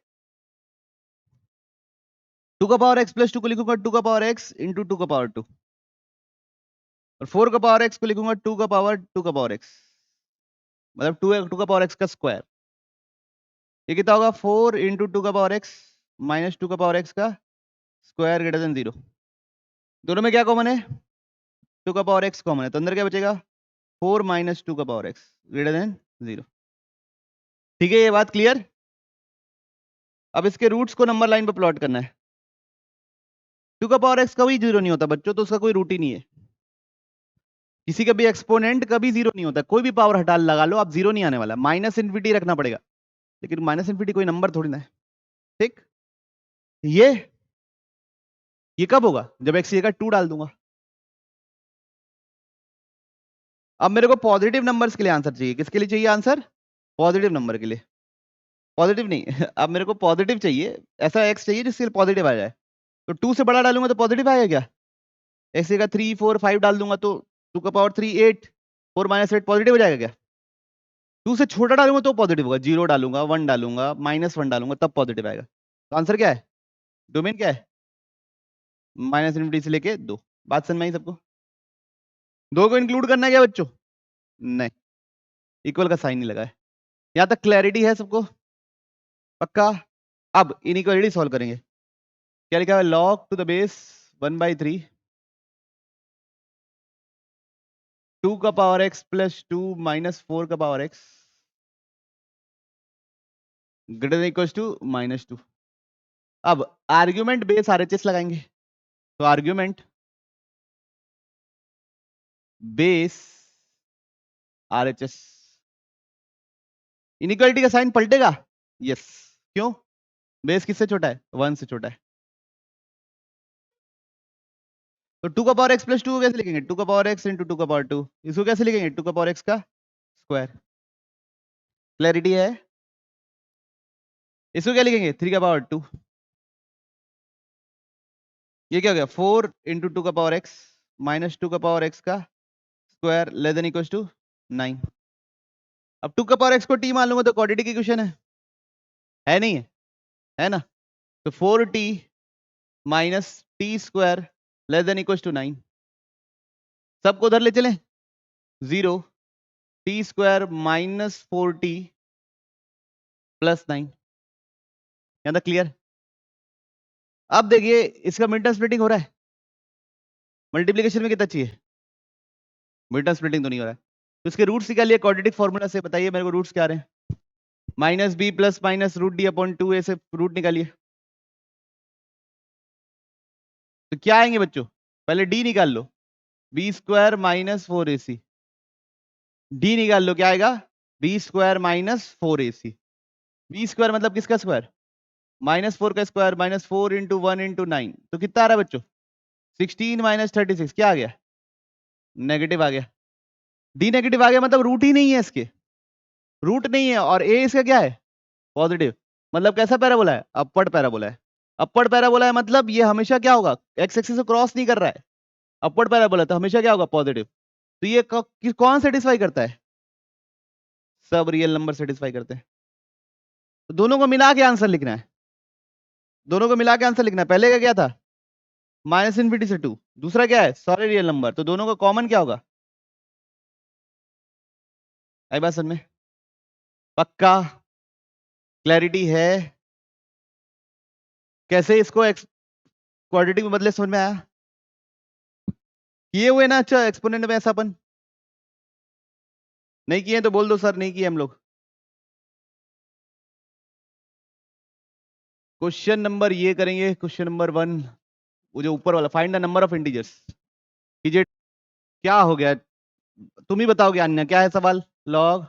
2 का पावर x प्लस 2 को लिखूंगा 2 का पावर x इंटू 2 का पावर 2, और 4 का पावर x को लिखूंगा 2 का पावर 2 का पावर x, मतलब 2 का पावर x का स्क्वायर। ये कितना होगा? 4 इंटू 2 का पावर x माइनस 2 का पावर x का स्क्वायर ग्रेटर देन 0। दोनों में क्या कॉमन है? 2 का पावर x कॉमन है, तो अंदर क्या बचेगा? 4 माइनस 2 का पावर x ग्रेटर देन 0। ठीक है, ये बात क्लियर? अब इसके रूट्स को नंबर लाइन पर प्लॉट करना है। 2 का पावर x कभी 0 नहीं होता बच्चों, तो उसका कोई रूट ही नहीं है। किसी का भी एक्सपोनेंट कभी 0 नहीं होता, कोई भी पावर हटा लगा लो आप, 0 नहीं आने वाला। माइनस इन्फिनिटी रखना पड़ेगा, लेकिन माइनस इन्फिनिटी कोई नंबर थोड़ी ना है। ठीक, ये कब होगा? जब x की जगह 2 डाल दूंगा। अब मेरे को पॉजिटिव नंबर्स के लिए आंसर चाहिए। किसके लिए चाहिए आंसर? पॉजिटिव नंबर के लिए। पॉजिटिव नहीं अब मेरे को पॉजिटिव चाहिए, ऐसा x चाहिए जिसके लिए पॉजिटिव आ जाए। तो 2 से बड़ा डालूंगा तो पॉजिटिव आएगा क्या? x की जगह 3 4 5 डाल दूंगा तो 2 का पावर 3 8, 4 माइनस 8 पॉजिटिव हो जाएगा क्या? 2 से छोटा डालूंगा तो पॉजिटिव होगा, 0 डालूंगा, 1 डालूंगा, -1 डालूंगा तब पॉजिटिव आएगा। तो आंसर क्या है? डोमेन क्या है? माइनस इनफिनिटी से लेके 2। बात समझ में आई सबको? 2 को इंक्लूड करना है क्या बच्चों? नहीं, इक्वल का साइन नहीं लगा है। यहां तक क्लैरिटी है सबको? पक्का? अब इनइक्वालिटी सॉल्व करेंगे। क्या लिखा है? log टू द बेस 1/3 2 का पावर x प्लस 2 माइनस 4 का power x greater than equals to -2। अब आर्ग्यूमेंट बेस आरएचएस लगाएंगे। तो आर्ग्यूमेंट बेस आरएचएस, इनइक्वालिटी का साइन पलटेगा? यस। क्यों? बेस किससे छोटा है? 1 से छोटा है। तो 2 का पावर x प्लस 2 कैसे लिखेंगे? 2 का पावर x इंटू 2 का पावर 2। इसको कैसे लिखेंगे? 2 का पावर x का स्क्वायर। क्लैरिटी है? इसको क्या लिखेंगे? 3 का पावर 2। ये क्या हो गया? 4 इंटू 2 का पावर x माइनस 2 का पावर x का square less than equals to 9। अब 2 का पावर x को t मान लूंगा तो क्वाड्रेटिक इक्वेशन है नहीं है? है ना? तो 4t minus T square less than equals to 9। सबको उधर ले चलें। 0 T square minus 4t plus 9। यहां तक क्लियर? अब देखिए इसका मिड टर्म स्प्लिटिंग हो रहा है। मल्टीप्लीकेशन में कितना चाहिए? मिड टर्म स्प्लिटिंग तो नहीं हो रहा है, तो इसके रूट्स निकालिए लिए क्वाड्रेटिक फॉर्मूला से। बताइए मेरे को रूट्स क्या आ रहे हैं? Minus B plus minus root D upon 2 A से रूट निकालिए। तो क्या आएंगे बच्चों? पहले डी निकाल लो, b square minus 4ac। D निकाल लो, क्या आएगा? B square minus 4ac। B square मतलब किसका स्क्वायर? -4 का स्क्वायर माइनस 4 इंटू 1 इंटू 9, तो कितना आ रहा है बच्चों? 16 माइनस 36। क्या आ गया? नेगेटिव आ गया। डी नेगेटिव आ गया मतलब रूट ही नहीं है इसके, रूट नहीं है। और ए इसका क्या है? पॉजिटिव। मतलब कैसा पैराबोला है? अपवर्ड पैराबोला है। अपवर्ड पैराबोला है मतलब ये हमेशा क्या होगा? एक्स एक्सिस से क्रॉस नहीं कर रहा है। अपवर्ड पैराबोला तो हमेशा क्या होगा? पॉजिटिव। तो ये कौन सेटिस्फाई करता है? सब रियल नंबर सेटिस्फाई करते हैं। तो दोनों को मिला के आंसर लिखना है। दोनों को मिला के आंसर लिखना है। पहले का क्या था? माइनस इनफिनिटी से 2। दूसरा क्या है? सारे रियल नंबर। तो दोनों का कॉमन क्या होगा? आई बात समझ में? पक्का? क्लैरिटी है? कैसे इसको क्वाड्रेटिक में बदले, समझ में आया? किए हुए ना? अच्छा, एक्सपोनेंट में ऐसापन नहीं किए तो बोल दो सर नहीं किए हम लोग। क्वेश्चन नंबर ये करेंगे, क्वेश्चन नंबर 1, वो जो ऊपर वाला, find the number of integers. कीजिए। क्या हो गया? तुम ही बताओगे अन्य क्या है सवाल? लॉग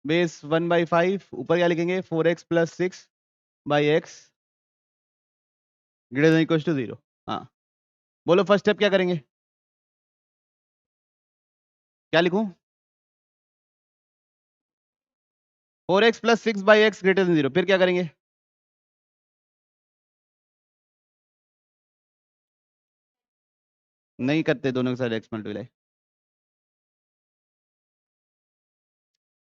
बेस 1/5 ऊपर क्या लिखेंगे 4x + 6/x greater than equal to 0। हाँ बोलो फर्स्ट स्टेप क्या करेंगे, क्या लिखूं 4x + 6/x ग्रेटर देन 0, फिर क्या करेंगे नहीं करते दोनों के साथ x मल्टीप्लाई,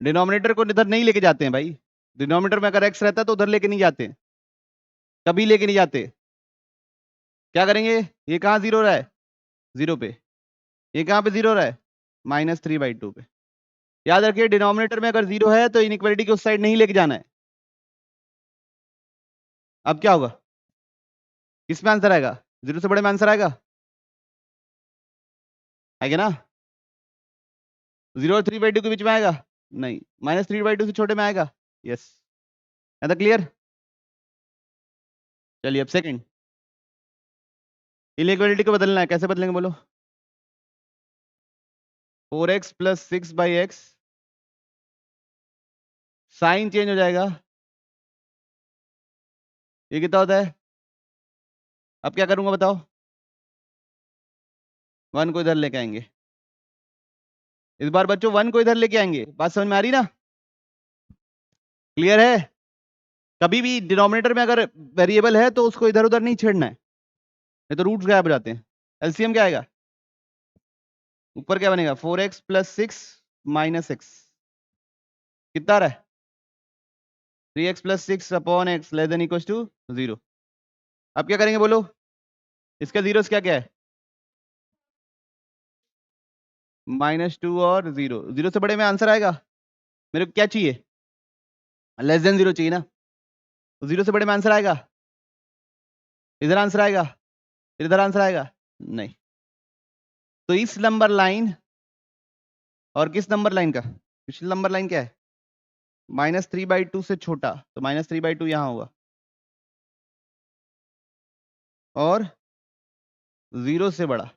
डिनोमिनेटर को इधर नहीं लेके जाते हैं भाई, डिनोमिनेटर में अगर x रहता है तो उधर लेके नहीं जाते, कभी लेके नहीं जाते। क्या करेंगे, ये कहाँ 0 रहा है 0 पे, ये कहाँ पे 0 रहा है -3/2 पे। याद रखिए डिनोमिनेटर में अगर 0 है तो इनइक्वालिटी के उस साइड नहीं लेके जाना है। अब क्या होगा, किसमें आंसर आएगा, 0 से बड़े में आंसर आएगा ना, 0 और 3/2 के बीच में आएगा नहीं, -3/2 से छोटे में आएगा। यस, है क्लियर। चलिए अब सेकंड, इनइक्वालिटी को बदलना है, कैसे बदलेंगे बोलो 4x + 6/x साइन चेंज हो जाएगा, ये कितना होता है, अब क्या करूंगा बताओ 1 को इधर लेके आएंगे, इस बार बच्चों 1 को इधर लेके आएंगे, बात समझ में आ रही ना, क्लियर है। कभी भी डिनोमिनेटर में अगर वेरिएबल है तो उसको इधर उधर नहीं छेड़ना है, नहीं तो रूट्स गायब हो जाते हैं। एलसीएम क्या आएगा, ऊपर क्या बनेगा 4x + 6 - x कितना आ रहा है 3x + 6/x less than equal to 0। अब क्या करेंगे बोलो, इसका जीरोस क्या क्या है -2 और 0, 0 से बड़े में आंसर आएगा, मेरे को क्या चाहिए लेस देन 0 चाहिए ना, तो 0 से बड़े में आंसर आएगा, इधर आंसर आएगा, इधर आंसर आएगा नहीं, तो इस नंबर लाइन और किस नंबर लाइन का, पिछली नंबर लाइन क्या है -3/2 से छोटा, तो -3/2 यहां होगा और 0 से बड़ा,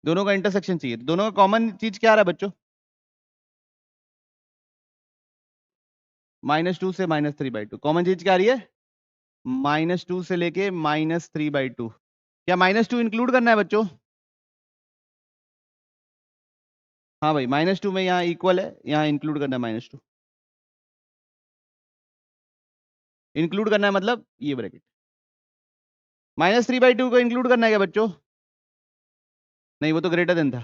दोनों का इंटरसेक्शन चाहिए, दोनों का कॉमन चीज क्या आ रहा है बच्चों -2 से -3/2, कॉमन चीज क्या आ रही है -2 से लेके -3/2, क्या -2 इंक्लूड करना है बच्चों, हाँ भाई -2 में यहाँ इक्वल है, यहाँ इंक्लूड करना है -2, इंक्लूड करना है मतलब ये ब्रैकेट, -3/2 को इंक्लूड करना है क्या बच्चों, नहीं वो तो ग्रेटर देन था,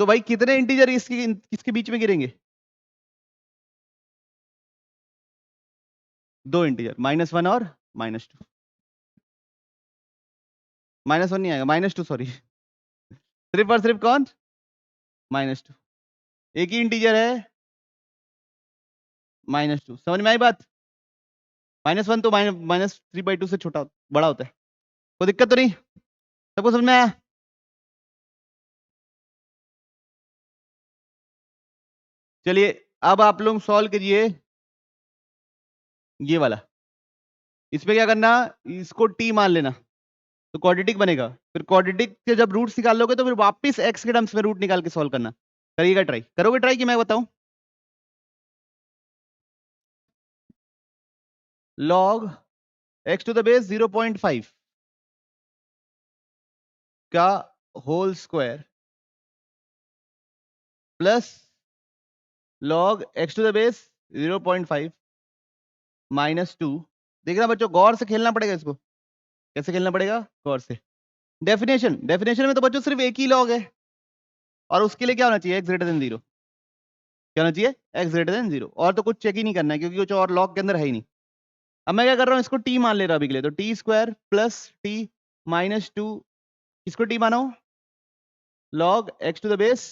तो भाई कितने इंटीजर इसके बीच में गिरेंगे, 2 इंटीजर -1 और -2, -1 नहीं आएगा -2 सॉरी, सिर्फ और सिर्फ कौन -2, एक ही इंटीजर है -2, समझ में आई बात, -1 तो -3/2 से छोटा बड़ा होता है, कोई दिक्कत तो नहीं, सबको समझ में आया। चलिए अब आप लोग सॉल्व कीजिए ये वाला, इसमें क्या करना, इसको टी मान लेना तो क्वाड्रेटिक बनेगा, फिर क्वाड्रेटिक के जब रूट्स निकाल लोगे तो फिर वापस एक्स के टर्म्स में रूट निकाल के सॉल्व करना, करिएगा ट्राई, करोगे ट्राई कि मैं बताऊं, log x to the base 0.5 का whole square plus log x to the base 0.5 -2, देखना बच्चों गौर से खेलना पड़ेगा इसको, कैसे खेलना पड़ेगा गौर से, डेफिनेशन में तो बच्चों सिर्फ एक ही लॉग है और उसके लिए क्या होना चाहिए x ग्रेटर देन 0, क्या होना चाहिए x ग्रेटर देन 0, और तो कुछ चेक ही नहीं करना है क्योंकि कुछ और लॉग के अंदर है ही नहीं। अब मैं क्या कर रहा हूँ, इसको t मान ले रहा अभी के लिए, तो t² प्लस t -2, इसको t मानो log x to the base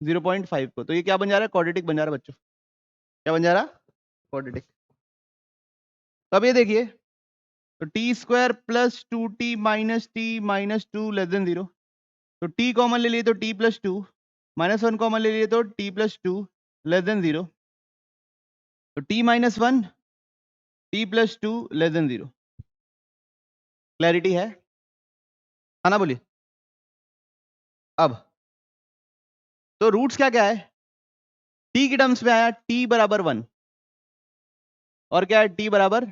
0.5 को, तो ये क्या बन जा रहा है क्वाड्रेटिक बन जा रहा है बच्चों, क्या बन जा रहा क्वाड्रेटिक। तो अब ये देखिए, तो t² plus 2t minus t -2 less than 0, तो t कॉमन ले लिए तो t प्लस 2, -1 कॉमन ले लिए तो t प्लस 2 लेस देन 0, तो t -1 t plus 2 less than 0, clarity है ना बोलिए। अब तो रूट्स क्या क्या है, टी की टर्म्स में आया टी बराबर 1 और क्या है टी बराबर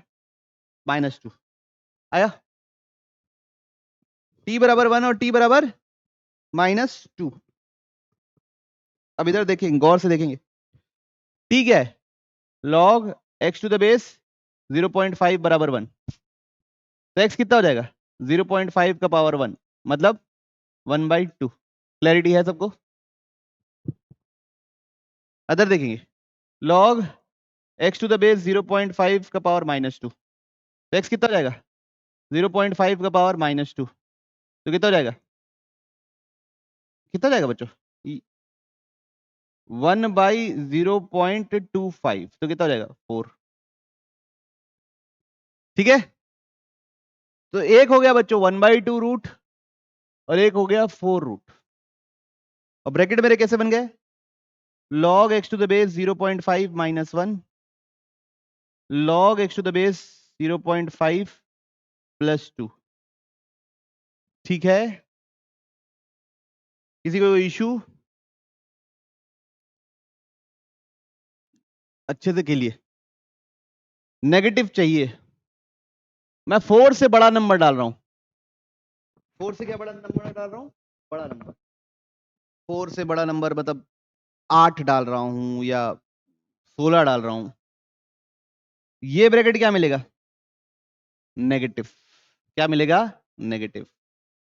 -2 आया, टी बराबर 1 और टी बराबर -2। अब इधर देखेंगे, गौर से देखेंगे, टी क्या है, log x to the base 0.5 बराबर 1, तो x कितना हो जाएगा 0.5 का पावर 1 मतलब 1/2। क्लैरिटी है सबको? अदर देखेंगे, log x to the base 0.5 का पावर -2, तो x कितना हो जाएगा 0.5 का पावर -2, तो कितना हो जाएगा, कितना हो जाएगा बच्चों 1/0.25, तो कितना हो जाएगा 4। ठीक है, तो एक हो गया बच्चों 1/2 रूट और एक हो गया 4 रूट, और ब्रैकेट मेरे कैसे बन गए, log x to the base 0.5 -1 log x to the base 0.5 +2। ठीक है, किसी को इशू? अच्छे से खेलिए, नेगेटिव चाहिए, मैं 4 से बड़ा नंबर डाल रहा हूं, 4 से क्या बड़ा नंबर डाल रहा हूं, बड़ा नंबर, 4 से बड़ा नंबर मतलब 8 डाल रहा हूं या 16 डाल रहा हूं, ये ब्रैकेट क्या मिलेगा, नेगेटिव। क्या मिलेगा, नेगेटिव,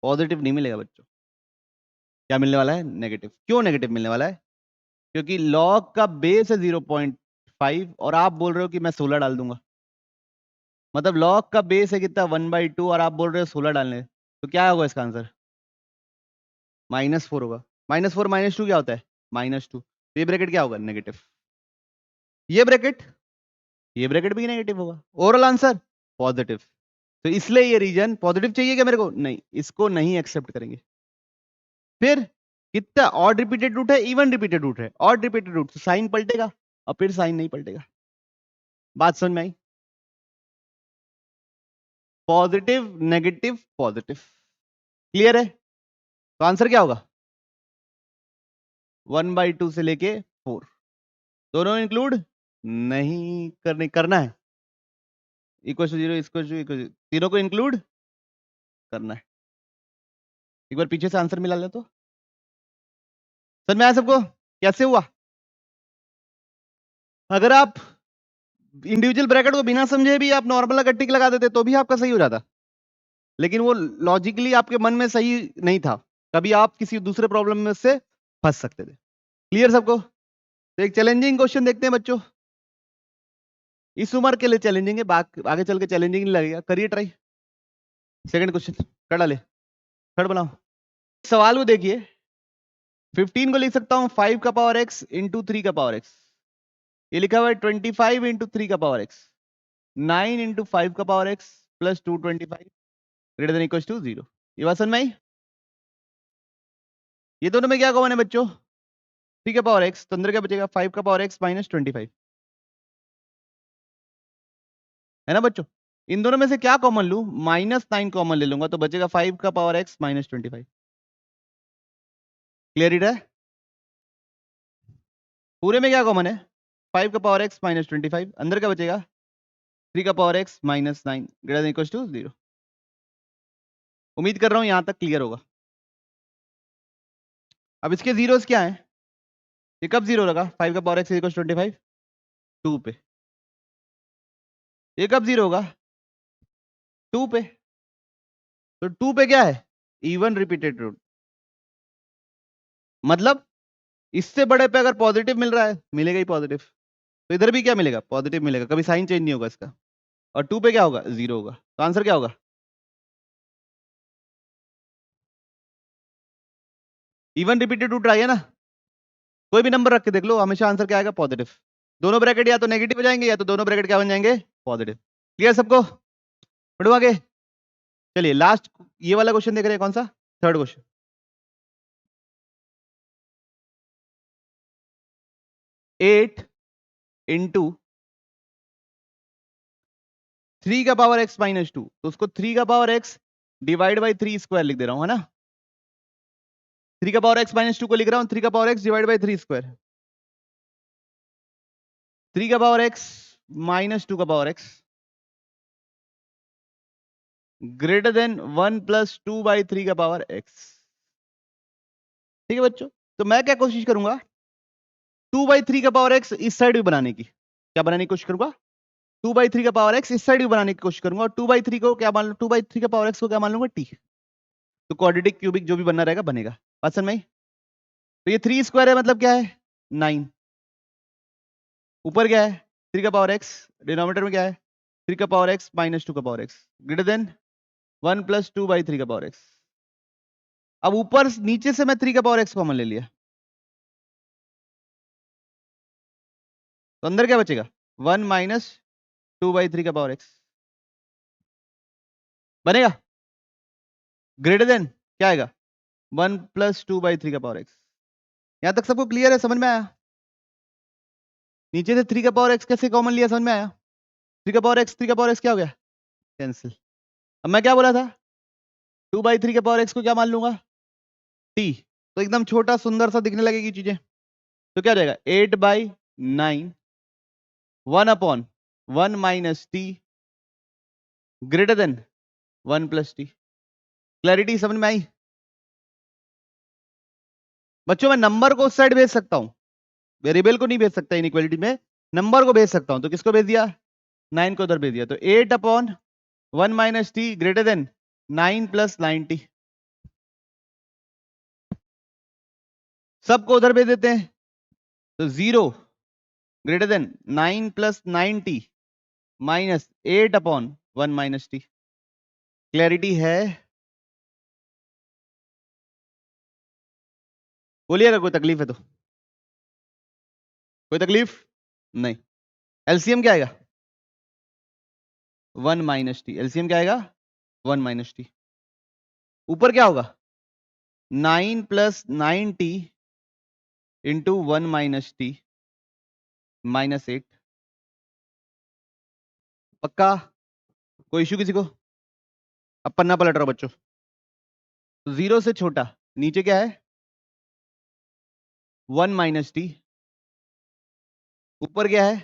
पॉजिटिव नहीं मिलेगा बच्चों। क्या मिलने वाला है, नेगेटिव। क्यों नेगेटिव मिलने वाला है, क्योंकि log का बेस है 0.5 और आप बोल रहे हो कि मैं 16 डाल दूंगा, मतलब log का बेस है कितना 1/2 और आप बोल रहे हो 16 डालने, तो क्या होगा इसका आंसर, -4 होगा। -4 -2 क्या होता है, -2, तो ये ब्रैकेट क्या होगा, नेगेटिव। ये ब्रैकेट भी नेगेटिव होगा, ओवरऑल आंसर पॉजिटिव। तो इसलिए ये रीजन पॉजिटिव चाहिए क्या मेरे को, नहीं, इसको नहीं एक्सेप्ट करेंगे। फिर कितना ऑड रिपीटेड रूट है, इवन रिपीटेड रूट है, ऑड रिपीटेड रूट साइन पलटेगा और फिर साइन नहीं पलटेगा। बात समझ में आई, पॉजिटिव नेगेटिव पॉजिटिव, क्लियर है? तो आंसर क्या होगा 1/2 से लेके 4, दोनों इंक्लूड नहीं करना है, इक्वल टू 0 तीनों को इंक्लूड करना है। एक बार पीछे से आंसर मिला ले तो समझ में आया सबको, कैसे हुआ? अगर आप इंडिविजुअल ब्रैकेट को बिना समझे भी आप नॉर्मल अगर टिक लगा देते तो भी आपका सही हो जाता, लेकिन वो लॉजिकली आपके मन में सही नहीं था, कभी आप किसी दूसरे प्रॉब्लम में से फंस सकते थे। क्लियर सबको? तो एक चैलेंजिंग क्वेश्चन देखते हैं बच्चों, इस उम्र के लिए चैलेंजिंग है, आगे चल के चैलेंजिंग नहीं लगेगा, करिए ट्राई। सेकंड क्वेश्चन कर डाले, थर्ड बनाओ। सवाल को देखिए, 15 को लिख सकता हूं 5 का पावर x इंटू 3 का पावर x, ये लिखा हुआ है 25 इंटू 3 का पावर x, 9 इंटू 5 का power x plus 225 greater than equal to 0। ये बात समझ में आई? ये दोनों में क्या कॉमन है बच्चों, 3 का पावर x, तो अंदर क्या बचेगा 5 का पावर x माइनस 25, है ना बच्चों? इन दोनों में से क्या कॉमन लूं, -9 कॉमन ले लूंगा तो बचेगा 5 का पावर x माइनस 25। क्लियर है? पूरे में क्या कॉमन है, 5 का पावर x माइनस 25, अंदर क्या बचेगा 3 का power x minus 9 greater than equal to 0। उम्मीद कर रहा हूं यहां तक क्लियर होगा। अब इसके जीरोस क्या है, ये कब जीरो लगा, 5 का पावर x इक्वल 25 2 पे, ये कब जीरो होगा 2 पे, तो 2 पे क्या है इवन रिपीटेड रूट, मतलब इससे बड़े पे अगर पॉजिटिव मिल रहा है मिलेगा ही पॉजिटिव, तो इधर भी क्या मिलेगा पॉजिटिव मिलेगा, कभी साइन चेंज नहीं होगा इसका, और 2 पे क्या होगा 0 होगा, तो आंसर क्या होगा इवन रिपीटेड रूट आ गया ना, कोई भी नंबर रख के देख लो हमेशा आंसर क्या आएगा पॉजिटिव। दोनों ब्रैकेट या तो नेगेटिव हो जाएंगे या तो दोनों ब्रैकेट क्या बन जाएंगे पॉजिटिव। क्लियर सबको? बढ़ो आगे, चलिए लास्ट ये वाला क्वेश्चन देख रहे हैं, कौन सा, थर्ड क्वेश्चन। 8 इंटू 3 का पावर x माइनस 2, तो उसको 3 का power x divide by 3 square लिख दे रहा हूं, है ना, 3 का पावर x माइनस 2 को लिख रहा हूं 3 का power x divide by 3 square 3 का पावर x माइनस 2 का power x greater then 1 plus 2 by 3 का पावर x। ठीक है बच्चों, तो मैं क्या कोशिश करूंगा 2 बाई 3 का पावर x इस साइड भी बनाने की, क्या बनाने की कोशिश करूंगा 2 बाई 3 का पावर x इस साइड भी बनाने की कोशिश करूंगा, और 2 बाई 3 को क्या मान लूं 2 बाई 3 का पावर x को क्या मान लूंगा t। तो क्वाड्रेटिक क्यूबिक जो भी बनना रहेगा बनेगा, बात समझ में आई? तो ये 3 स्क्वायर है मतलब क्या है 9, ऊपर क्या है 3 का पावर x, डिनोमिनेटर में क्या है 3 का पावर x माइनस 2 का power x greater then 1 plus 2 by 3 का पावर x। अब ऊपर नीचे से मैं 3 का पावर x कॉमन ले लिया, तो अंदर क्या बचेगा 1 माइनस 2 बाई 3 का पावर x बनेगा, ग्रेटर देन क्या आएगा 1 प्लस 2 बाई 3 का पावर x। यहां तक सबको क्लियर है, समझ में आया? नीचे से 3 का पावर x कैसे कॉमन लिया, समझ में आया? 3 का पावर x 3 का पावर x क्या हो गया कैंसिल। अब मैं क्या बोला था 2 बाई 3 के पावर x को क्या मान लूंगा t, तो एकदम छोटा सुंदर सा दिखने लगेगी चीजें, तो क्या हो जाएगा 8 by 9 1 upon 1 minus T greater than 1 plus T. Clarity समझ में आई बच्चों? मैं नंबर को उस साइड भेज सकता हूं, वेरिएबल को नहीं भेज सकता इनइक्वालिटी में, नंबर को भेज सकता हूं, तो किसको भेज दिया 9 को उधर भेज दिया, तो 8 upon 1 minus T greater than 9 plus 90, सबको उधर भेज देते हैं, तो 0 greater than 9 plus 90 minus 8 upon 1 minus T. Clarity है? बोलिएगा कोई तकलीफ है तो, कोई तकलीफ नहीं। एलसीएम क्या आएगा 1 माइनस टी, एलसीएम क्या आएगा 1 माइनस टी, ऊपर क्या होगा 9 plus 9t into 1 minus T minus 8। पक्का? कोई इशू किसी को? अब पन्ना पलट रहा हूं बच्चों, तो 0 से छोटा नीचे क्या है 1 माइनस टी, ऊपर क्या है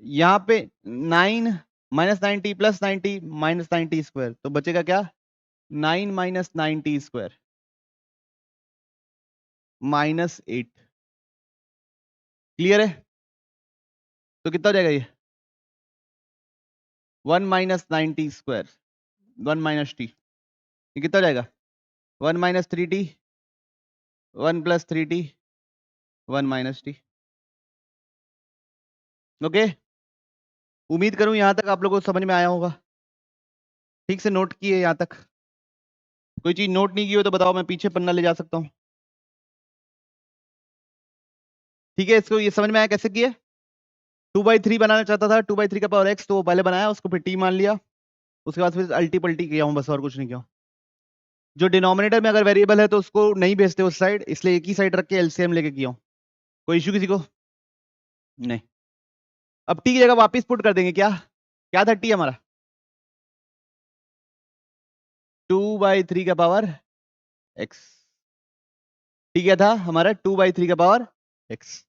यहां पे 9 माइनस 90 प्लस 90 माइनस 90 स्क्वायर, तो बचेगा क्या 9 माइनस 90 स्क्वायर माइनस 8। क्लियर है? तो कितना हो जाएगा ये 1 माइनस 90 स्क्वायर 1 माइनस टी, ये कितना हो जाएगा 1 minus 3t 1 plus 3t 1 minus T. Okay, उम्मीद करूं यहां तक आप लोगों को समझ में आया होगा, ठीक से नोट किए यहां तक? कोई चीज नोट नहीं की हो तो बताओ, मैं पीछे पन्ना ले जा सकता हूं। ठीक है, इसको ये समझ में आया कैसे किए? 2/3 बनाना चाहता था, 2/3 का पावर x, तो वो पहले बनाया, उसको फिर t मान लिया, उसके बाद फिर अल्टी पल्टी किया हूं, बस और कुछ नहीं किया। जो डिनोमिनेटर में अगर वेरिएबल है तो उसको नहीं भेजते उस साइड, इसलिए एक ही साइड रख के एलसीएम लेके किया हूं। कोई इशू किसी को? नहीं। अब t की जगह वापिस पुट कर देंगे, क्या क्या था t हमारा 2/3 का पावर x, t क्या था हमारा 2/3 का पावर x।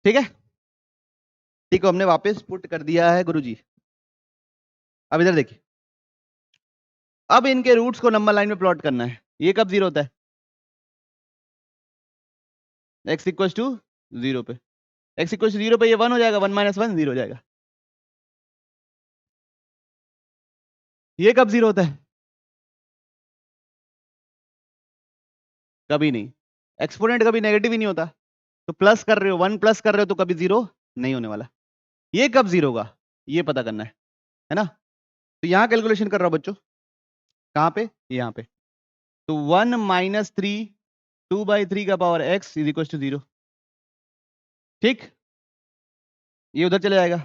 ठीक है, t को हमने वापस पुट कर दिया है गुरुजी। अब इधर देखिए, अब इनके रूट्स को नंबर लाइन में प्लॉट करना है। ये कब जीरो होता है x इक्वल टू 0 पे, x इक्वल टू 0 पे ये 1 हो जाएगा, 1 माइनस 1 0 हो जाएगा। ये कब जीरो होता है कभी नहीं, एक्सपोनेंट कभी नेगेटिव ही नहीं होता, तो प्लस कर रहे हो 1 प्लस कर रहे हो तो कभी जीरो नहीं होने वाला। ये कब जीरो होगा ये पता करना है ना? तो यहां कैलकुलेशन कर रहा हूं बच्चों, कहां पे यहां पे, तो 1 माइनस 3 2/3 का power x is equal to 0। ठीक, ये उधर चले जाएगा,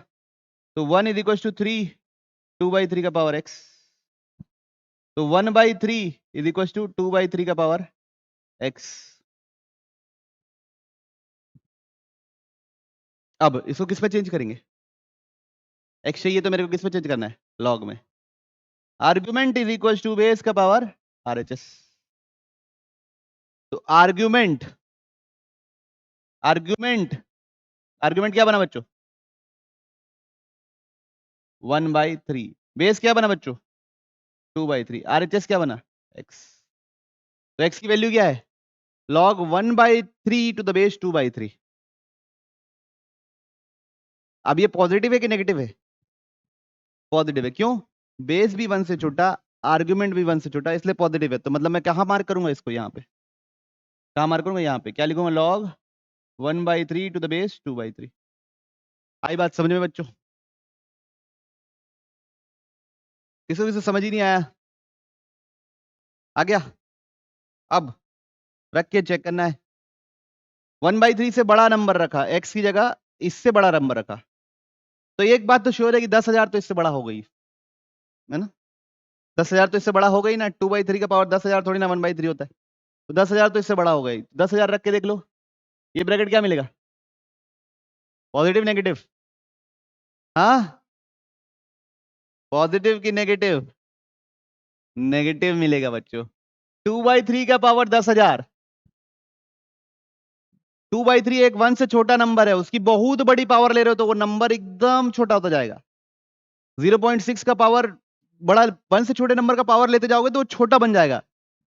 तो 1 इज इक्वल टू 3 2/3 का पावर x, तो 1/3 इज इक्वल टू 2/3 का पावर x। अब इसको किस पे चेंज करेंगे? x चाहिए तो मेरे को किस पे चेंज करना है? लॉग में। Argument is equal to base का पावर RHS। तो आर्ग्यूमेंट आर्ग्यूमेंट आर्ग्यूमेंट क्या बना बच्चों? 1/3। बेस क्या बना बच्चों? 2/3। RHS क्या बना? x। तो x की वैल्यू क्या है? log 1/3 to the base 2/3। अब ये पॉजिटिव है कि नेगेटिव है? पॉजिटिव है। क्यों? बेस भी 1 से छोटा, आर्ग्यूमेंट भी 1 से छोटा, इसलिए पॉजिटिव है। तो मतलब मैं कहां मार्क करूंगा इसको? यहाँ पे। कहां मार्क करूंगा? यहाँ पे। क्या लिखूंगा? log 1/3 to the base 2/3। आई बात समझ में बच्चों? किसी किसी समझ ही नहीं आया? आ गया? अब रख के चेक करना है। 1/3 से बड़ा नंबर रखा, x की जगह इससे बड़ा नंबर रखा, तो एक बात तो श्योर है कि 10,000 तो इससे बड़ा हो गई, है ना? 10,000 तो इससे बड़ा हो गई ना। 2/3 का पावर 10,000 थोड़ी ना 1/3 होता है। तो 10,000 तो इससे बड़ा हो गई। 10,000 रख के देख लो, ये ब्रैकेट क्या मिलेगा? Positive negative? हाँ, पॉजिटिव की नेगेटिव? नेगेटिव मिलेगा बच्चों। 2/3 का पावर 10,000। 2/3 एक 1 से छोटा नंबर है, उसकी बहुत बड़ी पावर ले रहे हो तो वो नंबर एकदम छोटा होता जाएगा। 0.6 का पावर बड़ा, 1 से छोटे नंबर का पावर लेते जाओगे तो वो छोटा बन जाएगा।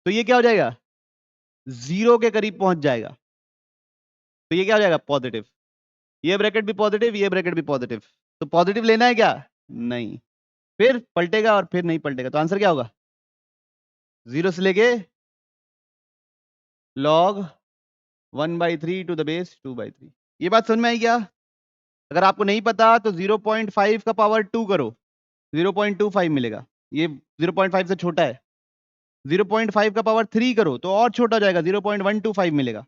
तो ये क्या हो जाएगा? 0 के करीब पहुंच जाएगा। तो ये क्या हो जाएगा? पॉजिटिव। ये ब्रैकेट भी पॉजिटिव, ये ब्रैकेट भी पॉजिटिव। तो पॉजिटिव लेना है क्या? नहीं। फिर पलटेगा और फिर नहीं पलटेगा। तो आंसर क्या होगा? 0 से लेके log 1/3 टू द बेस 2/3। ये बात समझ में आई क्या? अगर आपको नहीं पता तो 0.5 का पावर 2 करो, 0.25 मिलेगा। ये 0.5 से छोटा है। 0.5 का पावर 3 करो तो और छोटा हो जाएगा, 0.125 मिलेगा।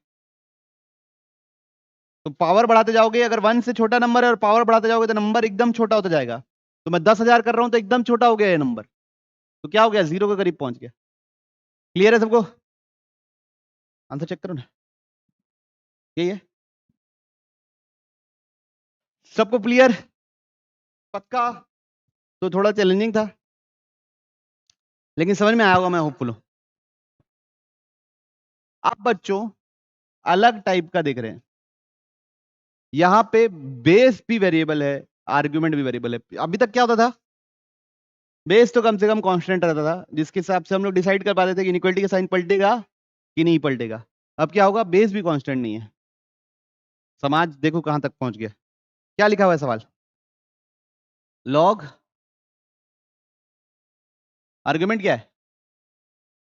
तो पावर बढ़ाते जाओगे, अगर 1 से छोटा नंबर है और पावर बढ़ाते जाओगे तो नंबर एकदम छोटा होता जाएगा। तो मैं 10,000 कर रहा हूं तो एकदम छोटा हो गया ये नंबर। तो क्या हो गया? 0 के करीब पहुंच गया। क्लियर है सबको? आंसर चेक करो ना, यही है। सबको क्लियर? पक्का? तो थोड़ा चैलेंजिंग था, लेकिन समझ में आया होगा, मैं होपफुल हूं। आप बच्चों अलग टाइप का देख रहे हैं। यहां पे बेस भी वेरिएबल है, आर्ग्यूमेंट भी वेरिएबल है। अभी तक क्या होता था? बेस तो कम से कम कांस्टेंट रहता था, जिसके हिसाब से हम लोग डिसाइड कर पाते थे कि इनइक्वालिटी का साइन पलटेगा कि नहीं पलटेगा। अब क्या होगा? बेस भी कांस्टेंट नहीं है। समाज देखो कहां तक पहुंच गया। क्या लिखा हुआ है सवाल? लॉग आर्ग्यूमेंट क्या है?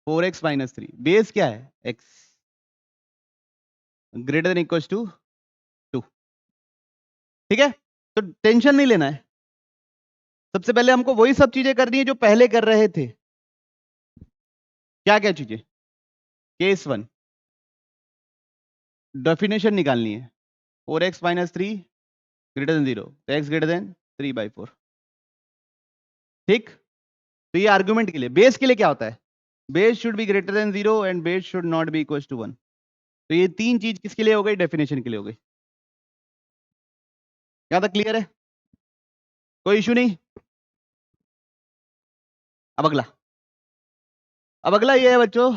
4x - 3। बेस क्या है? x greater than equals to 2। ठीक है? तो टेंशन नहीं लेना है। सबसे पहले हमको वही सब चीजें करनी है जो पहले कर रहे थे। क्या क्या चीजें? केस 1 डेफिनेशन निकालनी है। 4x - 3 ग्रेटर देन 0, तो x ग्रेटर देन 3/4। ठीक? तो ये आर्गुमेंट के लिए। बेस के लिए क्या होता है? Base should be greater than 0 and base should not be equal to 1। तो ये तीन चीज किसके लिए हो गई? डेफिनेशन के लिए हो गई। यहां तक क्लियर है? कोई इशू नहीं? अब अगला ये है बच्चों,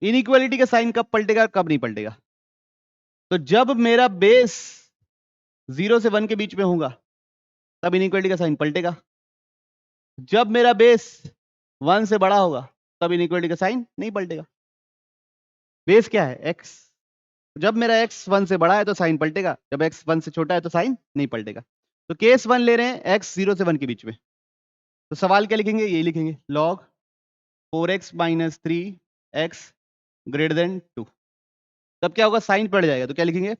इनइक्वालिटी का साइन कब पलटेगा कब नहीं पलटेगा। तो जब मेरा बेस 0 से 1 के बीच में होगा तब इनइक्वालिटी का साइन पलटेगा। जब मेरा बेस 1 से बड़ा होगा तब इनइक्वालिटी का साइन नहीं पलटेगा। बेस क्या है? x। जब मेरा x 1 से बड़ा है तो साइन पलटेगा, जब x 1 से छोटा है तो साइन नहीं पलटेगा। तो केस 1 ले रहे हैं x 0 से 1 के बीच में। तो सवाल क्या लिखेंगे? यही लिखेंगे, log 4x - 3x greater than 2। तब क्या होगा? साइन पड़ जाएगा। तो क्या लिखेंगे?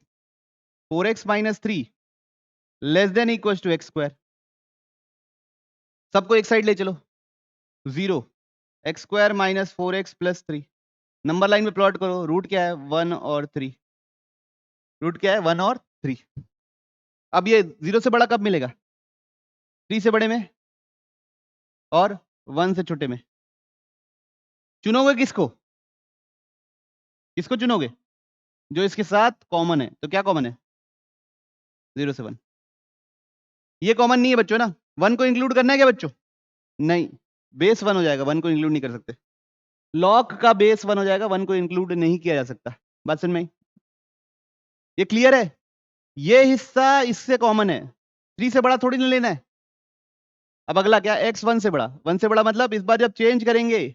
4x - 3 less than equal to x²। सबको एक साइड ले चलो। 0 x² - 4x + 3। नंबर लाइन में प्लॉट करो। रूट क्या है? 1 और 3। रूट क्या है? 1 और 3। अब ये 0 से बड़ा कब मिलेगा? 3 से बड़े में और 1 से छोटे में। चुनोगे किसको? किसको चुनोगे? जो इसके साथ कॉमन है। तो क्या कॉमन है? 0 से 1। ये कॉमन नहीं है बच्चों ना, 1 को इंक्लूड करना है क्या बच्चों? नहीं, बेस 1 हो जाएगा, 1 को इंक्लूड नहीं कर सकते। लॉग का बेस 1 हो जाएगा, 1 को इंक्लूड नहीं किया जा सकता। बात समझ में आई? ये क्लियर है? ये हिस्सा इससे कॉमन है, 3 से बड़ा थोड़ी ना लेना है। अब अगला क्या, x 1 से बड़ा। 1 से बड़ा मतलब इस बार जब चेंज करेंगे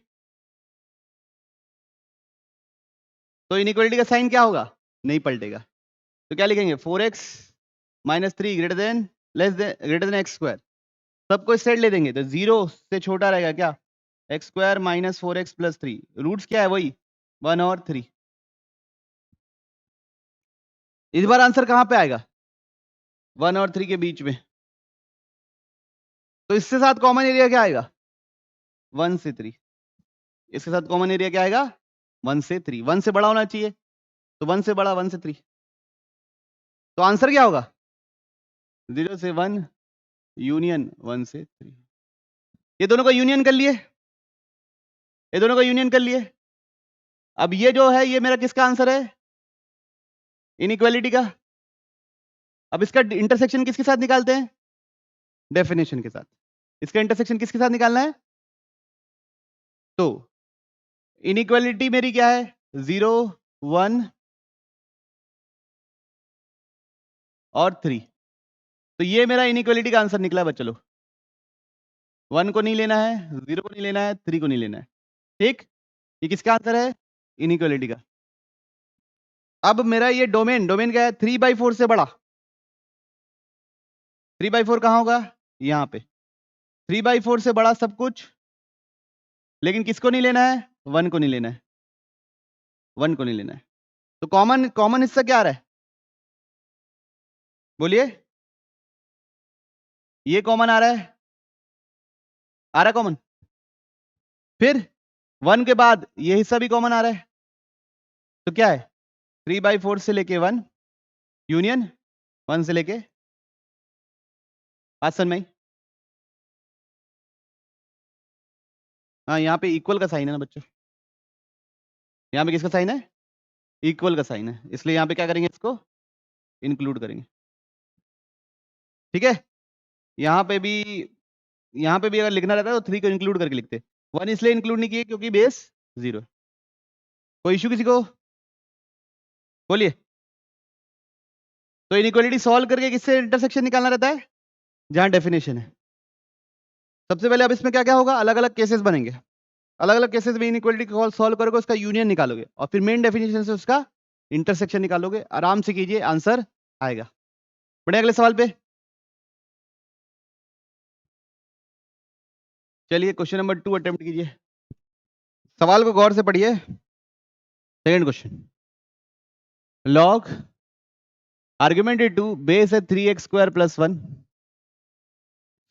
तो इनइक्वालिटी का साइन क्या होगा? नहीं पलटेगा। तो क्या लिखेंगे, 4x minus 3 greater than x square. सबको इस साइड ले देंगे तो 0 से छोटा रहेगा क्या, x square minus 4x plus 3। Roots क्या है, वही 1 और 3। इस बार आंसर कहां पे आएगा, 1 और 3 के बीच में। तो इसके साथ कॉमन एरिया क्या आएगा, 1 से 3। इसके साथ कॉमन एरिया क्या आएगा, 1 से 3। 1 से बड़ा होना चाहिए, तो 1 से बड़ा 1 से 3। तो आंसर क्या होगा, 0 से 1 यूनियन 1 से 3। ये दोनों का यूनियन कर लिए, ये दोनों का यूनियन कर लिए। अब ये जो है ये मेरा किसका आंसर है, इनइक्वालिटी का। अब इसका इंटरसेक्शन किसके साथ निकालते हैं, डेफिनेशन के साथ। इसका इंटरसेक्शन किसके साथ निकालना है, तो इनइक्वालिटी मेरी क्या है, 0 1 और 3। तो ये मेरा इनइक्वालिटी का आंसर निकला बच्चों लोग। 1 को नहीं लेना है, 0 को नहीं लेना है, 3 को नहीं लेना है। ठीक, ये किसका आंसर है, इनइक्वालिटी का। अब मेरा ये डोमेन क्या है, 3/4 से बड़ा। 3/4 कहां होगा, यहां पे। 3/4 से बड़ा सब कुछ, लेकिन किसको नहीं लेना है, 1 को नहीं लेना है, 1 को नहीं लेना है। तो कॉमन हिस्सा क्या आ रहा है, बोलिए। ये कॉमन आ रहा है कॉमन। फिर 1 के बाद ये हिस्सा भी कॉमन आ रहा है, तो क्या है, 3/4 से लेके 1 यूनियन 1 से लेके, बात समझ में आई? हाँ, यहाँ पे इक्वल का साइन है ना बच्चों, यहाँ पे किसका साइन है, इक्वल का साइन है, इसलिए यहाँ पे क्या करेंगे, इसको इंक्लूड करेंगे। ठीक है, यहाँ पे भी अगर लिखना रहता है तो 3 को इंक्लूड करके लिखते। 1 इसलिए इंक्लूड नहीं किए क्योंकि बेस 0। कोई इशू किसी को, बोलिए। तो इनइक्वालिटी सॉल्व करके किससे इंटरसेक्शन निकालना रहता है, जहां डेफिनेशन है। सबसे पहले अब इसमें क्या क्या होगा, अलग अलग केसेस बनेंगे, अलग अलग केसेस में इनइक्वालिटी को सॉल्व करोगे, उसका यूनियन निकालोगे और फिर मेन डेफिनेशन से उसका इंटरसेक्शन निकालोगे। आराम से कीजिए, आंसर आएगा। बढ़े अगले सवाल पे। चलिए क्वेश्चन नंबर 2 अटेम्प्ट कीजिए। सवाल को गौर से पढ़िए। Second question, log argumented to base है 3x स्क्वायर प्लस 1,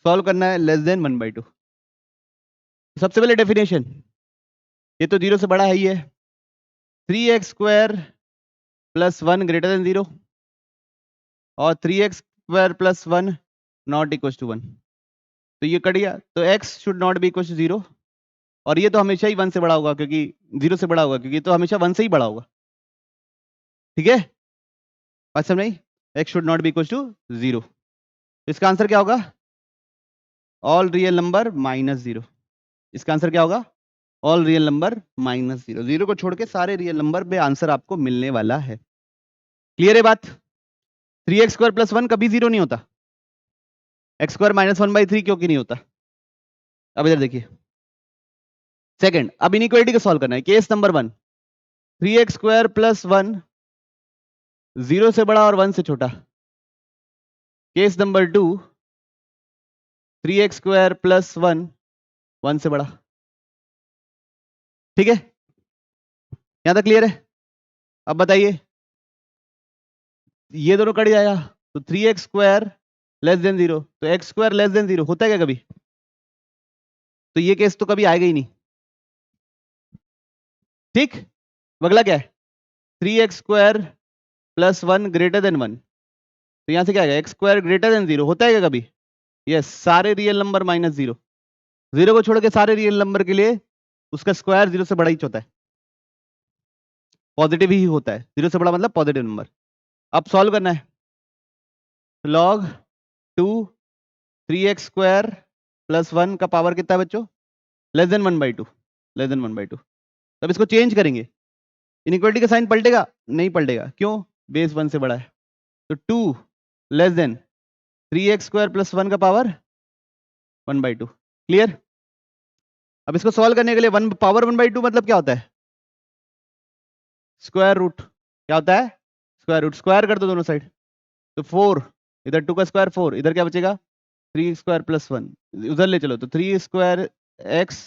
सॉल्व करना है लेस देन 1/2। सबसे पहले डेफिनेशन, ये तो 0 से बड़ा है ही है, 3x square plus 1 greater than 0 और 3x square plus 1 not equal to 1। तो ये कट गया, तो x should not be equal to 0 और ये तो हमेशा ही 1 से बड़ा होगा, क्योंकि 0 से बड़ा होगा, क्योंकि तो हमेशा 1 से ही बड़ा होगा। ठीक है, बात समझ नहीं, x should not be equal to 0। इसका आंसर क्या होगा, ऑल रियल नंबर माइनस 0। इसका आंसर क्या होगा, ऑल रियल नंबर माइनस 0। 0 को छोड़ के सारे रियल नंबर पे आंसर आपको मिलने वाला है। क्लियर है बात? 3x स्क्वायर प्लस 1 कभी 0 नहीं होता, x स्क्वायर माइनस 1/3 क्योंकि नहीं होता। अब इधर देखिए, सेकंड, अब इनइक्वालिटी को सॉल्व करना है। Case number 1, 3x square plus 1 0 से बड़ा और 1 से छोटा। Case number 2, 3x square plus 1 1 से बड़ा। ठीक है, यहां तक क्लियर है? अब बताइए, ये दोनों कट जाएगा तो 3x स्क्वायर लेस देन 0, तो x स्क्वायर लेस देन 0 होता है क्या कभी? तो ये केस तो कभी आएगा ही नहीं। ठीक, अगला क्या है, 3x square plus 1 greater than 1, तो यहां से क्या आएगा, x स्क्वायर ग्रेटर देन 0 होता है क्या कभी? यस, सारे रियल नंबर माइनस 0। 0 को छोड़ के सारे रियल नंबर के लिए उसका स्क्वायर 0 से बड़ा ही होता है, पॉजिटिव ही होता है। 0 से बड़ा मतलब पॉजिटिव नंबर। अब सॉल्व करना है, log 2 3x स्क्वायर प्लस 1 का पावर कितना है बच्चों? Less than 1/2, less than 1/2। तब इसको चेंज करेंगे, इनइक्वालिटी का साइन पलटेगा? नहीं पलटेगा, क्यों? बेस 1 से बड़ा है। तो 2 less then 3x square plus 1 का पावर 1/2। क्लियर? अब इसको सॉल्व करने के लिए 1 पावर 1/2 मतलब क्या होता है? Square root. क्या होता है? Square root. स्क्वायर कर दो दोनों साइड, तो 4 इधर 2 का स्क्वायर 4, इधर क्या बचेगा? 3 स्क्वायर प्लस 1 उधर ले चलो, तो 3 स्क्वायर x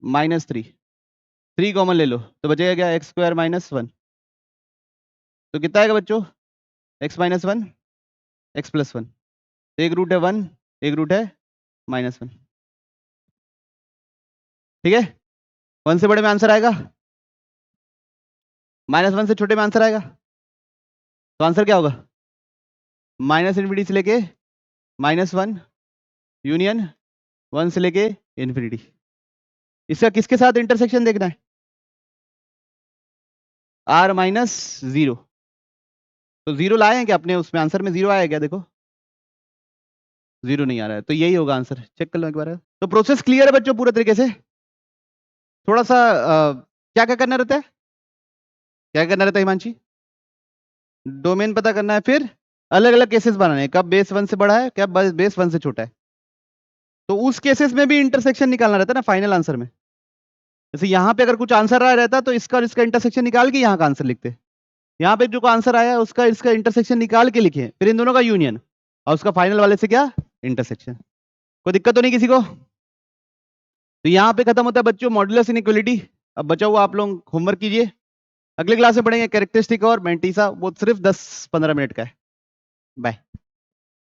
माइनस 3 कॉमन ले लो तो बचेगा क्या? x square minus 1। तो कितना आएगा बच्चों? x minus 1 x plus 1। एक रूट है 1, एक रूट है माइनस 1। ठीक है? 1 से बड़े में आंसर आएगा, माइनस 1 से छोटे में आंसर आएगा। तो आंसर क्या होगा? माइनस इन्फिनिटी से लेके -1 यूनियन 1 से लेके इन्फिनिटी। इसका किसके साथ इंटरसेक्शन देखना है? r minus 0। तो 0 लाए हैं क्या अपने उसमें? आंसर में 0 आया क्या? देखो 0 नहीं आ रहा है, तो यही होगा आंसर। चेक कर लो एक बार। तो प्रोसेस क्लियर है बच्चों पूरे तरीके से? थोड़ा सा क्या क्या करना रहता है? क्या करना रहता है हिमांशी? डोमेन पता करना है, फिर अलग अलग केसेस बनाने हैं, कब बेस 1 से बड़ा है, कब बेस 1 से छोटा है। तो उस केसेस में भी इंटरसेक्शन निकालना रहता है ना फाइनल आंसर में। जैसे यहाँ पे अगर कुछ आंसर आया रहता तो इसका और इसका इंटरसेक्शन निकाल के यहाँ का आंसर लिखते। यहाँ पे जो आंसर आया है उसका इसका इंटरसेक्शन निकाल के लिखे, फिर इन दोनों का यूनियन और उसका फाइनल वाले से क्या? इंटरसेक्शन। कोई दिक्कत तो नहीं किसी को? तो यहाँ पे खत्म होता है बच्चों मॉडुलस इनइक्वालिटी। अब बचा हुआ आप लोग होमवर्क कीजिए, अगले क्लास में पढ़ेंगे कैरेक्टरिस्टिक और मैंटीसा, वो सिर्फ 10-15 मिनट का है। बाय।